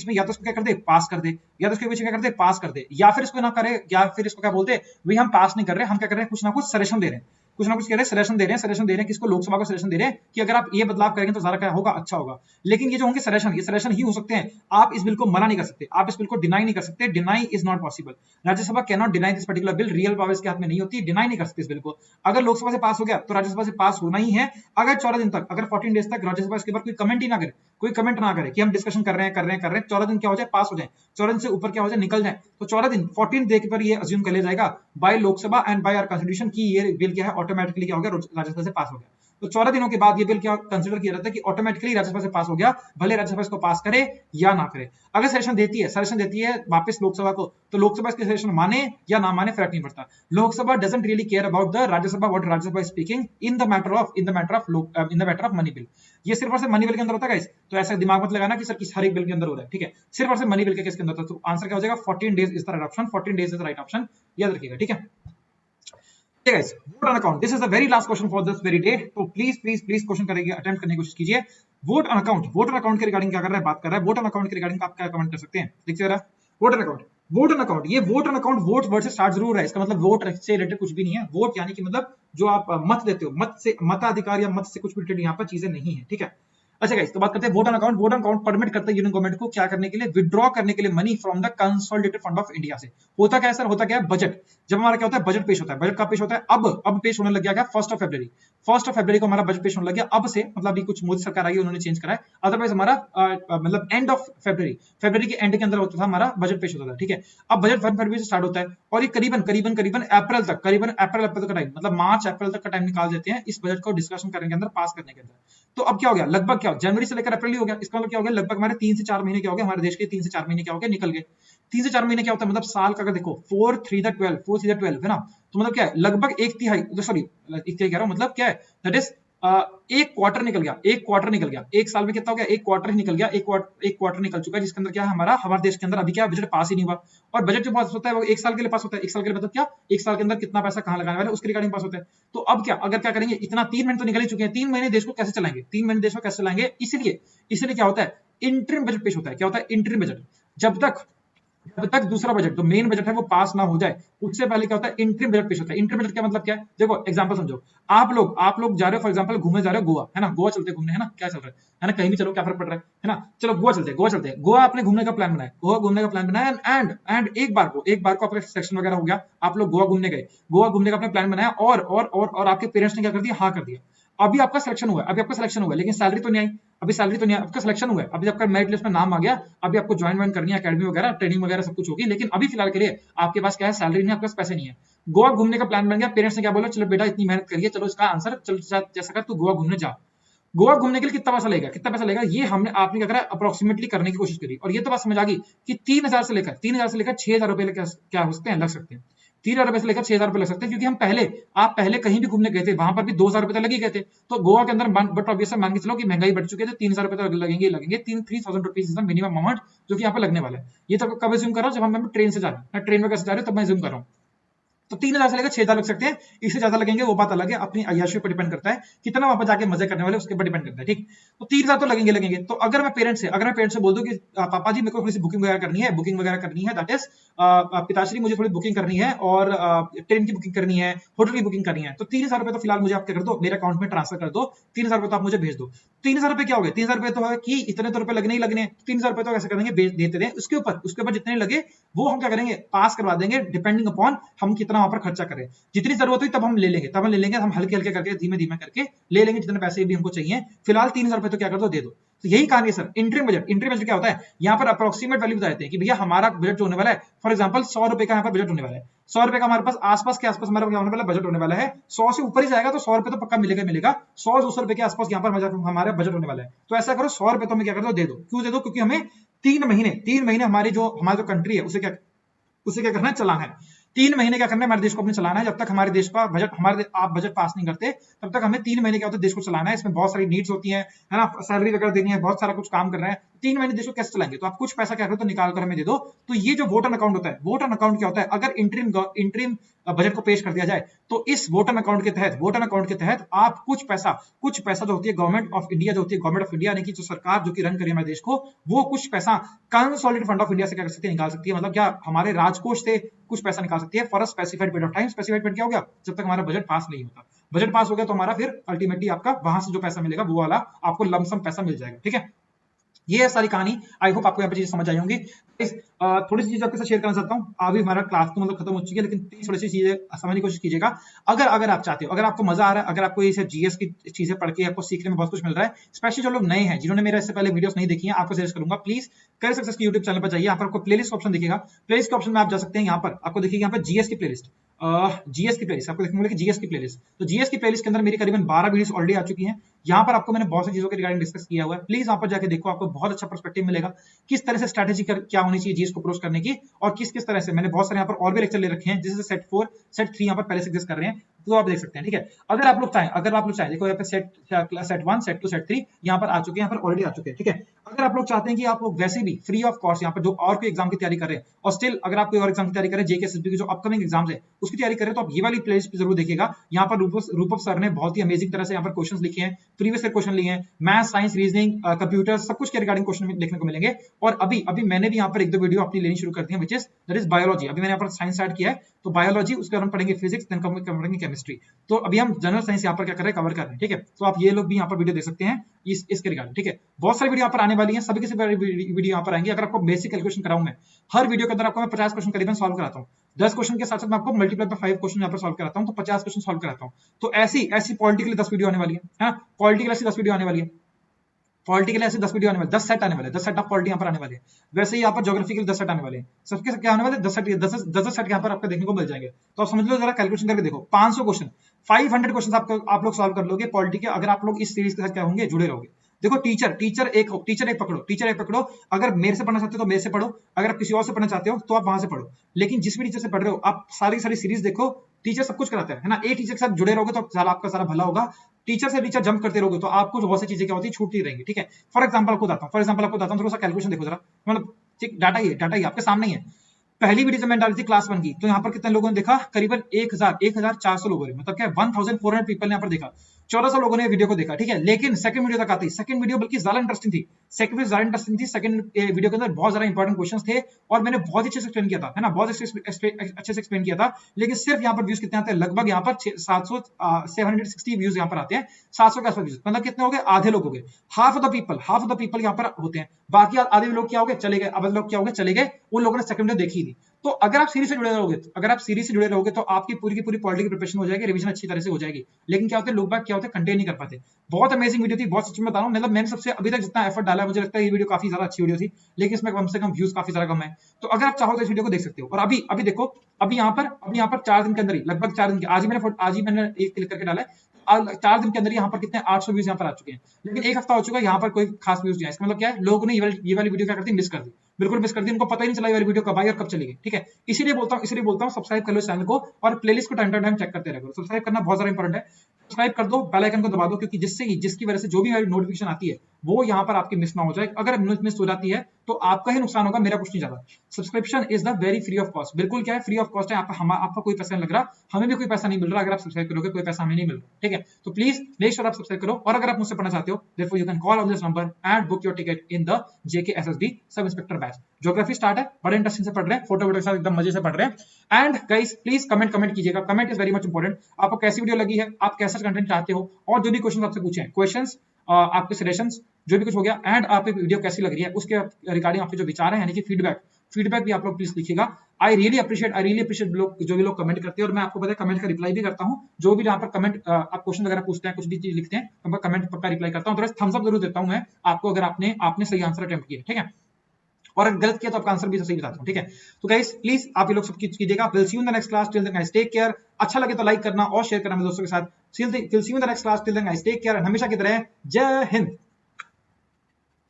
में या तो इसको क्या कर दे, पास कर दे, या तो इसके बीच में क्या कर दे, पास कर दे, या फिर इसको ना करे, या फिर इसको क्या बोलते हैं, भाई हम पास नहीं कर रहे, हम क्या कर रहे हैं, कुछ ना कुछ सजेशन दे रहे हैं, कुछ ना कुछ कह रहे हैं, सजेशन दे रहे हैं किसको, लोकसभा को सजेशन दे रहे हैं कि अगर आप ये बदलाव करेंगे तो ज्यादा क्या होगा, अच्छा होगा। लेकिन ये जो होंगे सजेशन, ये सजेशन ही हो सकते हैं, आप इस बिल को मना नहीं कर सकते, आप इस बिल को डिनाई नहीं कर सकते, deny is not possible. Rajya Sabha can not deny this particular bill, real power इसके हाथ में नहीं होती, डिनाई नहीं कर सकते इस बिल को। अगर लोकसभा से पास हो गया तो राज्यसभा से पास होना ही है। अगर 14 दिन तक, अगर 14 डेज तक राज्यसभा इसके ऊपर कोई कमेंट ही ना करे, कोई कमेंट ना करे कि हम डिस्कशन कर रहे हैं, 14 दिन क्या हो जाए, पास हो जाए, 14 दिन से ऊपर क्या हो जाए, निकल जाए, तो 14 दिन 14 डे पर ये अज्यूम कर लिया जाएगा by Lok Sabha and by our constitution की ये बिल क्या है, ऑटोमेटिकली क्या हो गया, राज्यसभा से पास हो गया। तो 14 दिनों के बाद ये बिल क्या कंसीडर किया जाता है कि ऑटोमेटिकली राज्यसभा से पास हो गया, भले राज्यसभा इसको पास करे या ना करे। अगर सजेशन देती है वापस लोकसभा को, तो लोकसभा इसके सजेशन माने या ना माने फर्क नहीं पड़ता। Lok Sabha doesn't really care about the Rajya Sabha what Rajya Sabha is speaking in the matter of money bill. ये सिर्फ और सिर्फ मनी बिल के अंदर होता है गाइस, तो ऐसा दिमाग मत लगाना कि सर किस हर एक बिल के अंदर हो रहा है, ठीक है, सिर्फ और सिर्फ मनी बिल के केस के अंदर। तो आंसर क्या हो जाएगा, 14 days is the right option, 14 days is the right option, याद रखिएगा, ठीक है। Okay guys, vote on account. This is the very last question for this very day. तो please क्वेश्चन करेंगे, अटेम्प्ट करने की कोशिश कीजिए। वोट ऑन अकाउंट के रिगार्डिंग क्या कर रहा है, बात कर रहा है। वोट ऑन अकाउंट के रिगार्डिंग आप क्या कमेंट कर सकते हैं, देखिए जरा। वोट ऑन अकाउंट, ये vote on account vote word से स्टार्ट जरूर है, इसका मतलब वोट से रिलेटेड कुछ भी नहीं है। वोट यानी कि मतलब जो आप मत देते हो, मताधिकार या मत से कुछ भी रिलेटेड यहाँ पर चीजें नहीं है, ठीक है। अच्छा गाइस, तो बात करते हैं वोट ऑन अकाउंट परमिट करता है यूनियन गवर्नमेंट को क्या करने के लिए, विड्रॉ करने के लिए money from the consolidated fund of India से। होता क्या है सर, होता क्या है, बजट। जब हमारा क्या होता है, बजट पेश होता है, बजट कब पेश होता है, अब पेश होने लग गया 1 फरवरी को हमारा बजट पेश होने लग गया, अब से मतलब अभी कुछ मोदी सरकार आई, उन्होंने चेंज करा है, अदरवाइज हमारा मतलब एंड ऑफ फरवरी के एंड के अंदर होता था हमारा बजट पेश होता था, ठीक है। अब बजट 1 फरवरी से स्टार्ट होता है और ये करीबन अप्रैल तक, अप्रैल का टाइम, मतलब मार्च अप्रैल तक का टाइम निकाल देते हैं इस बजट को डिस्कशन करने के अंदर, पास करने के अंदर। तो अब क्या हो गया, लगभग क्या जनवरी से लेकर अप्रैल हो गया, इसका मतलब क्या हो गया, लगभग हमारे 3 से 4 महीने क्या हो गया, हमारे देश के 3 से 4 महीने क्या हो गए, निकल गए। 3 से 4 महीने क्या होता है, मतलब साल का अगर देखो 4 3 12 है ना, तो मतलब क्या है, लगभग एक तिहाई कह रहा हूं, मतलब क्या है, दैट इज एक क्वार्टर निकल गया, एक साल में कितना हो गया, एक क्वार्टर ही निकल गया, एक क्वार्टर निकल चुका है, जिसके अंदर क्या है, हमारे देश के अंदर अभी क्या बजट पास ही नहीं हुआ। और बजट जो पास होता है वो एक साल के लिए पास होता है, एक साल के लिए मतलब क्या, एक साल के अंदर कितना पैसा कहां लगाने वाले उसके रिगार्डिंग पास होता है। तो अब क्या, अगर क्या करेंगे, इतना 3 महीने तो निकल ही चुके हैं, 3 महीने देश को कैसे चलाएंगे, 3 महीने देश को कैसे चलाएंगे, इसलिए क्या होता है, इंटरिम बजट पेश होता है। क्या होता है, इंटरिम बजट। जब तक दूसरा बजट जो मेन बजट है वो पास ना हो जाए, उससे पहले क्या होता है, इंटरिम बजट पेश होता है। इंटरिम बजट क्या मतलब क्या है, देखो एग्जांपल समझो, आप लोग जा रहे हो फॉर एग्जांपल घूमने जा रहे हो गोवा, है ना, गोवा चलते घूमने, है ना, क्या चल रहा है ना, कहीं भी चलो, क्या फर्क पड़ रहा है ना, चलो गोवा चलते हैं। गोवा आपने घूमने का प्लान बनाया, एंड एक बार को आपका सिलेक्शन वगैरह हो गया, आप लोग गोवा घूमने गए, गोवा घूमने का आपने प्लान बनाया और आपके पेरेंट्स ने क्या कर दिया, हाँ कर दिया। अभी आपका सिलेक्शन हुआ लेकिन सैलरी तो नहीं आई, आपका सिलेक्शन हुआ है, अभी आपका मेरिट लिस्ट में नाम आ गया, अभी आपको ज्वाइन करनी है, एकेडमी वगैरह, ट्रेनिंग वगैरह सब कुछ होगी, लेकिन अभी फिलहाल के लिए आपके पास क्या है, सैलरी नहीं, आपके पास पैसे नहीं है। गोवा घूमने का प्लान बन गया, पेरेंट्स ने क्या बोला, चलो बेटा इतनी मेहनत करिए, चलो इसका आंसर, चलो जैसा कर तू गोवा घूमने जा। गोवा घूमने के लिए कितना पैसा लेगा, ये आपने क्या करा, अप्रोक्सीमेटली करने की कोशिश करी, और ये तो बात समझ आ गई कि 3000 से लेकर 6000 रुपए क्या हो सकते हैं, लग सकते हैं। 3000 रुपए से लेकर 6000 रुपए लग सकते हैं, क्योंकि आप पहले कहीं भी घूमने गए थे, वहां पर भी 2000 रुपए तो लग ही गए थे। तो गोवा के अंदर बट ऑब्वियसली मान के चलो कि महंगाई बढ़ चुकी है, तो 3000 रुपए तो लगेंगे 3000 rupees is the minimum amount जो कि यहाँ पर लगने वाला है। ये तो कब अज्यूम कर रहा हूँ, जब हम ट्रेन से जा रहे हैं, ट्रेन में कैसे जा रहे हो तब मैं अज्यूम कर रहा हूँ। तो 3000 से लेकर 6000 लग सकते हैं, इससे ज्यादा लगेंगे वो बात अलग है, अपनी अय्याशी पर डिपेंड करता है, कितना वहां पर जाके मजे करने वाले उसके ऊपर डिपेंड करता है, ठीक। तो 3000 तो लगेंगे। तो अगर मैं पेरेंट्स से बोल दूं कि पापा जी मेरे को थोड़ी सी बुकिंग वगैरह करनी है, दैट इज पिताश्री मुझे थोड़ी बुकिंग करनी है, और ट्रेन की बुकिंग करनी है, होटल की बुकिंग करनी है, तो 3000 रुपए तो फिलहाल मुझे आप क्या कर दो, मेरे अकाउंट में ट्रांसफर कर दो, 3000 रुपए तो आप मुझे भेज दो। 3000 रुपए क्या हो गए, 3000 रुपए तो है कि इतने तो रुपए लगने ही लगने, 3000 रुपए तो कैसे करेंगे, देते दें, उसके ऊपर जितने लगे वो हम क्या करेंगे, पास करवा देंगे, डिपेंडिंग अपॉन हम कितना वहां पर खर्चा करें। जितनी जरूरत हुई तब हम ले लेंगे, हम हल्के करके धीमे करके ले लेंगे जितने पैसे भी हमको चाहिए। फिलहाल 3000 रुपए तो क्या कर दो, दे दो। तो यही कहानी है सर। इंटरिम बजट क्या होता है, यहाँ पर अप्रोक्सीमेट वैल्यू बता देते हैं कि भैया हमारा बजट जो होने वाला है, फॉर एग्जांपल 100 रुपए का यहाँ पर बजट होने वाला है, 100 रुपए का हमारे पास आसपास के आसपास हमारा होने वाला बजट होने वाला है। 100 से ऊपर ही जाएगा तो 100 रुपए तो पक्का मिलेगा 100-200 रुपए के आसपास यहाँ पर हमारा बजट होने वाला है। तो ऐसा करो 100 रुपए तो हमें क्या कर दो, दे दो। क्यों दे दो, क्योंकि हमें 3 महीने हमारी जो कंट्री है उसे क्या करना है, चलाना है। 3 महीने क्या करना है, हमारे देश को अपने चलाना है। जब तक हमारे देश का बजट आप बजट पास नहीं करते तब तक हमें 3 महीने क्या होता है, देश को चलाना है। इसमें बहुत सारी नीड्स होती है ना, सैलरी वगैरह देनी है, बहुत सारा कुछ काम करना है। 3 महीने देश को कैसे चलाएंगे, तो आप कुछ पैसा क्या करो तो निकाल कर हमें दे दो। तो ये जो वोटर अकाउंट होता है, वोटर अकाउंट क्या होता है, अगर इंटरिम बजट को पेश कर दिया जाए तो इस वोटर अकाउंट के तहत आप कुछ पैसा जो होती है गवर्नमेंट ऑफ इंडिया यानी कि जो सरकार जो कि रन करी हमारे देश को, वो कुछ पैसा कंसोलिडेटेड फंड ऑफ इंडिया से क्या कर सकती है, निकाल सकती है। मतलब क्या हमारे राजकोष से कुछ पैसा निकाल सकती है for a specified period of time. Specified period क्या हो गया, जब तक हमारा बजट पास नहीं होता। बजट पास हो गया तो हमारा फिर अल्टीमेटली आपका वहां से जो पैसा मिलेगा वो वाला आपको लमसम पैसा मिल जाएगा। ठीक है, ये है सारी कहानी। आई होप आपको यहाँ पे चीज समझ आई होंगी। थोड़ी सी चीज आपके साथ शेयर करना चाहता हूँ। अभी हमारा क्लास तो मतलब खत्म हो चुकी है, लेकिन थोड़ी सी चीजें समझने की कोशिश कीजिएगा। अगर आप चाहते हो, अगर आपको मजा आ रहा है, अगर आपको ये जीएस की चीजें पढ़ के आपको सीखने में बहुत कुछ मिल रहा है, स्पेशली जो लोग नए हैं जिन्होंने मेरे इससे पहले वीडियोस नहीं देखी है, आपको सजेस्ट करूंगा प्लीज करियर सक्सेस के यूट्यूब चैनल पर जाइए। यहाँ पर आपको प्लेलिस्ट ऑप्शन दिखेगा, प्लेलिस्ट के ऑप्शन में आप जा सकते हैं। यहाँ पर आपको देखिए, यहाँ पर जीएस की प्लेलिस्ट आपको देखने मिलेगी, जीएस की प्लेलिस्ट। तो जीएस की प्लेलिस्ट के अंदर मेरी करीबन 12 वीडियोस ऑलरेडी आ चुकी हैं। यहाँ पर आपको मैंने बहुत सी चीजों के रिगार्डिंग डिस्कस किया हुआ है। प्लीज वहां पर जाके देखो, आपको बहुत अच्छा पर्सपेक्टिव मिलेगा किस तरह से स्ट्रैटेजी क्या होनी चाहिए जीएस को अप्रोच करने की, और किस तरह से मैंने बहुत सारे यहाँ पर और भी लेक्चर ले रखे हैं, जैसे सेट 4 सेट 3 यहाँ पर पहले से एग्जिस्ट कर रहे हैं, तो आप देख सकते हैं। ठीक है, अगर आप लोग चाहें देखो यहाँ पे सेट 1 सेट 2 सेट 3 यहाँ पर आ चुके हैं, यहाँ पर ऑलरेडी आ चुके हैं। ठीक है, अगर आप लोग चाहते हैं कि आप लोग वैसे भी फ्री ऑफ कॉस्ट यहाँ पर जो और कोई एग्जाम की तैयारी कर रहे हैं, और स्टिल अगर आप कोई और एग्जाम की तैयारी कर रहे हैं, जेके एसएसबी की जो अपकमिंग एग्जाम्स है उसकी तैयारी कर रहे हैं, तो आप ये वाली प्लेलिस्ट जरूर देखिएगा। यहाँ पर रूपक सर ने बहुत ही अमेजिंग तरह से यहाँ पर क्वेश्चंस लिखे हैं, प्रीवियस ईयर क्वेश्चन लिए हैं, मैथ साइंस रीजनिंग कंप्यूटर सब कुछ के रिगार्डिंग क्वेश्चन देखने को मिलेंगे। और अभी मैंने भी यहाँ पर 1-2 वीडियो अपनी लेनी शुरू कर दी है, which is that is biology. अभी मैंने यहाँ पर साइंस स्टार्ट किया है, तो बायोलॉजी उसके बाद हम पढ़ेंगे फिजिक्स, देन पढ़ेंगे केमिस्ट्री। तो अभी हम जनरल साइंस यहाँ पर क्या कर रहे हैं, कवर कर रहे हैं। ठीक है, तो आप ये लोग भी यहाँ पर वीडियो देख सकते हैं इसके रिगार्डिंग। ठीक है, बहुत सारी वीडियो यहाँ पर आने वाली है, सभी के सभी वीडियो यहाँ पर आएंगे। अगर आपको बेसिक कैलकुलेशन कराऊं मैं, हर वीडियो के अंदर आपको मैं 50 क्वेश्चन करीबन सॉल्व कराता हूँ। 10 क्वेश्चन के साथ साथ मैं आपको मल्टीप्लाई बाय 5 क्वेश्चन यहाँ पर सॉल्व कराता हूँ, तो 50 क्वेश्चन सॉल्व कराता हूँ। तो ऐसी पॉलिटी के लिए 10 वीडियो आने वाली है, पॉलिटी के लिए 10 वीडियो आने वाली है, पॉलिटी के लिए ऐसे 10 वीडियो आने वाले, 10 सेट आने वाले, 10 सेट ऑफ पॉलिटी यहाँ पर आने वाले हैं। वैसे ही यहाँ पर ज्योग्राफी के लिए 10 सेट आने वाले हैं। सबके क्या आने वाले, 10 सेट यहाँ पर आपको देखने को मिल जाएंगे। तो आप समझ लो, जरा कैलकुलेशन करके देखो, 500 क्वेश्चन 500 क्वेश्चन आप लोग सॉल्व कर लोगे पॉलिटी के, अगर आप लोग इस सीरीज के साथ क्या होंगे, जुड़े रहोगे। देखो टीचर एक पकड़ो। अगर मेरे से पढ़ना चाहते हो तो मेरे से पढ़ो, अगर आप किसी और से पढ़ना चाहते हो तो आप वहां से पढ़ो। लेकिन जिस भी टीचर से पढ़ रहे हो आप सारी सीरीज देखो, टीचर सब कुछ कराता है ना। एक टीचर के साथ जुड़े रहोगे तो आपका सारा भला होगा। टीचर से टीचर जंप करते रहोगे तो आपको बहुत सी चीजें क्या होती है, छूटती रहेंगी। ठीक है, फॉर एग्जाम्पल आपको बताता हूँ, थोड़ा सा कैलकुलेशन देखो जरा, मतलब डाटा ही आपके सामने ही है। पहली वीडियो जब मैंने डाली थी क्लास 1 की, तो यहाँ पर कितने लोगों ने देखा, करीबन 1400 लोगों ने, मतलब क्या 1400 पीपल ने यहाँ पर देखा, 1400 लोगों ने वीडियो को देखा। ठीक है, लेकिन सेकंड वीडियो तक आती, सेकंड वीडियो बल्कि ज्यादा इंटरेस्टिंग थी। सेकंड वीडियो के अंदर बहुत ज्यादा इंपॉर्टेंट क्वेश्चंस थे और मैंने बहुत अच्छे से एक्सप्लेन किया था, है ना, बहुत अच्छे से एक्सप्लेन किया था। लेकिन सिर्फ यहाँ पर व्यूज कितने आते हैं, लगभग यहाँ पर 760 व्यूज यहाँ पर आते हैं, 700 के आसपास व्यूज, मतलब कितने हो गए, आधे लोग हो गए, हाफ ऑफ द पीपल यहाँ पर होते हैं। बाकी आधे लोग क्या हो गए, चले गए, अब लोग क्या हो गए, चले गए, उन लोगों ने सेकंड वीडियो देखी थी। तो अगर आप सीरीज से जुड़े रहोगे तो आपकी पूरी की पूरी पॉलिटिकल प्रिपरेशन हो जाएगी, रिवीजन अच्छी तरह से हो जाएगी। लेकिन क्या होता है, लोग बाग क्या होते हैं, कंटेन नहीं कर पाते। बहुत अमेजिंग वीडियो थी, बहुत सच में बता रहा हूं, मतलब मैंने सबसे अभी तक जितना एफर्ट डाला, मुझे लगता है ये वीडियो काफी ज्यादा अच्छी वीडियो थी, लेकिन इसमें कम से कम व्यूज काफी ज्यादा कम है। तो अगर आप चाहो तो इस वीडियो को देख सकते हो। और अभी देखो, अभी यहाँ पर 4 दिन के अंदर ही, लगभग 4 दिन के, आज ही मैंने एक क्लिक करके डाला है, 4 दिन के अंदर यहाँ पर कितने 800 व्यूज यहाँ पर आ चुके हैं। लेकिन एक हफ्ता हो चुका है, यहाँ पर कोई खास व्यूज नहीं है। इसका मतलब क्या है, लोगों ने ये वाली वीडियो क्या करती, मिस कर दी, बिल्कुल मिस कर दी, उनको पता ही नहीं चला ये वाली वीडियो कब आई और कब चली गई। ठीक है, इसीलिए बोलता हूँ सब्सक्राइब कर लो चैनल को और प्लेलिस्ट को टाइम टू टाइम चेक करते रहो। सब्सक्राइब करना बहुत ज्यादा इंपॉर्टेंट है, सब्सक्राइब कर दो, बेल आइकन को दबा दो, क्योंकि जिसकी वजह से जो भी नोटिफिकेशन आती है वो यहाँ पर आपकी मिस ना हो जाए। अगर मिस हो जाती है तो आपका ही नुकसान होगा, मेरा कुछ नहीं जाता। Subscription is the very free of cost, बिल्कुल क्या है, फ्री ऑफ कॉस्ट है। आपका कोई पैसा नहीं लग रहा, हमें भी कोई पैसा नहीं मिल रहा। अगर आप सब्सक्राइब करोगे कोई पैसा हमें नहीं मिल रहा। ठीक है, तो प्लीज मेक श्योर आप सब्सक्राइब करो। और अगर आप मुझसे पढ़ना चाहते हो, therefore you can call on this number and book your ticket in the JK SSB sub inspector batch. Geography start है, बड़े इंटरेस्टिंग से पढ़ रहे हैं, फोटो के साथ एकदम मजे से पढ़ रहे हैं। एंड गाइस प्लीज कमेंट कीजिएगा, comment is very much important. आपको कैसी वीडियो लगी है, आप कैसा कंटेंट चाहते हो, और जो भी क्वेश्चन आपसे पूछे, क्वेश्चंस, आपके सजेशंस, जो भी कुछ हो गया, एंड आपकी वीडियो कैसी लग रही है उसके रिगार्डिंग आपके जो विचार है, यानी कि फीडबैक भी आप लोग प्लीज लिखिएगा। आई रियली अप्रिशिएट लोग जो भी लोग कमेंट करते हैं, और मैं आपको पता है कमेंट का रिप्लाई भी करता हूँ। जो भी जहाँ पर कमेंट आप क्वेश्चन वगैरह पूछते हैं, कुछ भी चीज लिखते हैं, तो मैं कमेंट पक्का रिप्लाई करता हूँ। तो थम्स अप जरूर देता हूँ मैं आपको, अगर आपने सही आंसर अटेम्प्ट किया, ठीक है। और अगर गलत किया तो आपका आंसर भी सही बताता हूँ, ठीक है। तो गाइस प्लीज आप ये लोग सब कीजिएगा। Will see you in the next class, till then guys take care. अच्छा लगे तो लाइक करना और शेयर करना मेरे दोस्तों के साथ। Will see you in the next class, till then guys take care. हमेशा की तरह जय हिंद।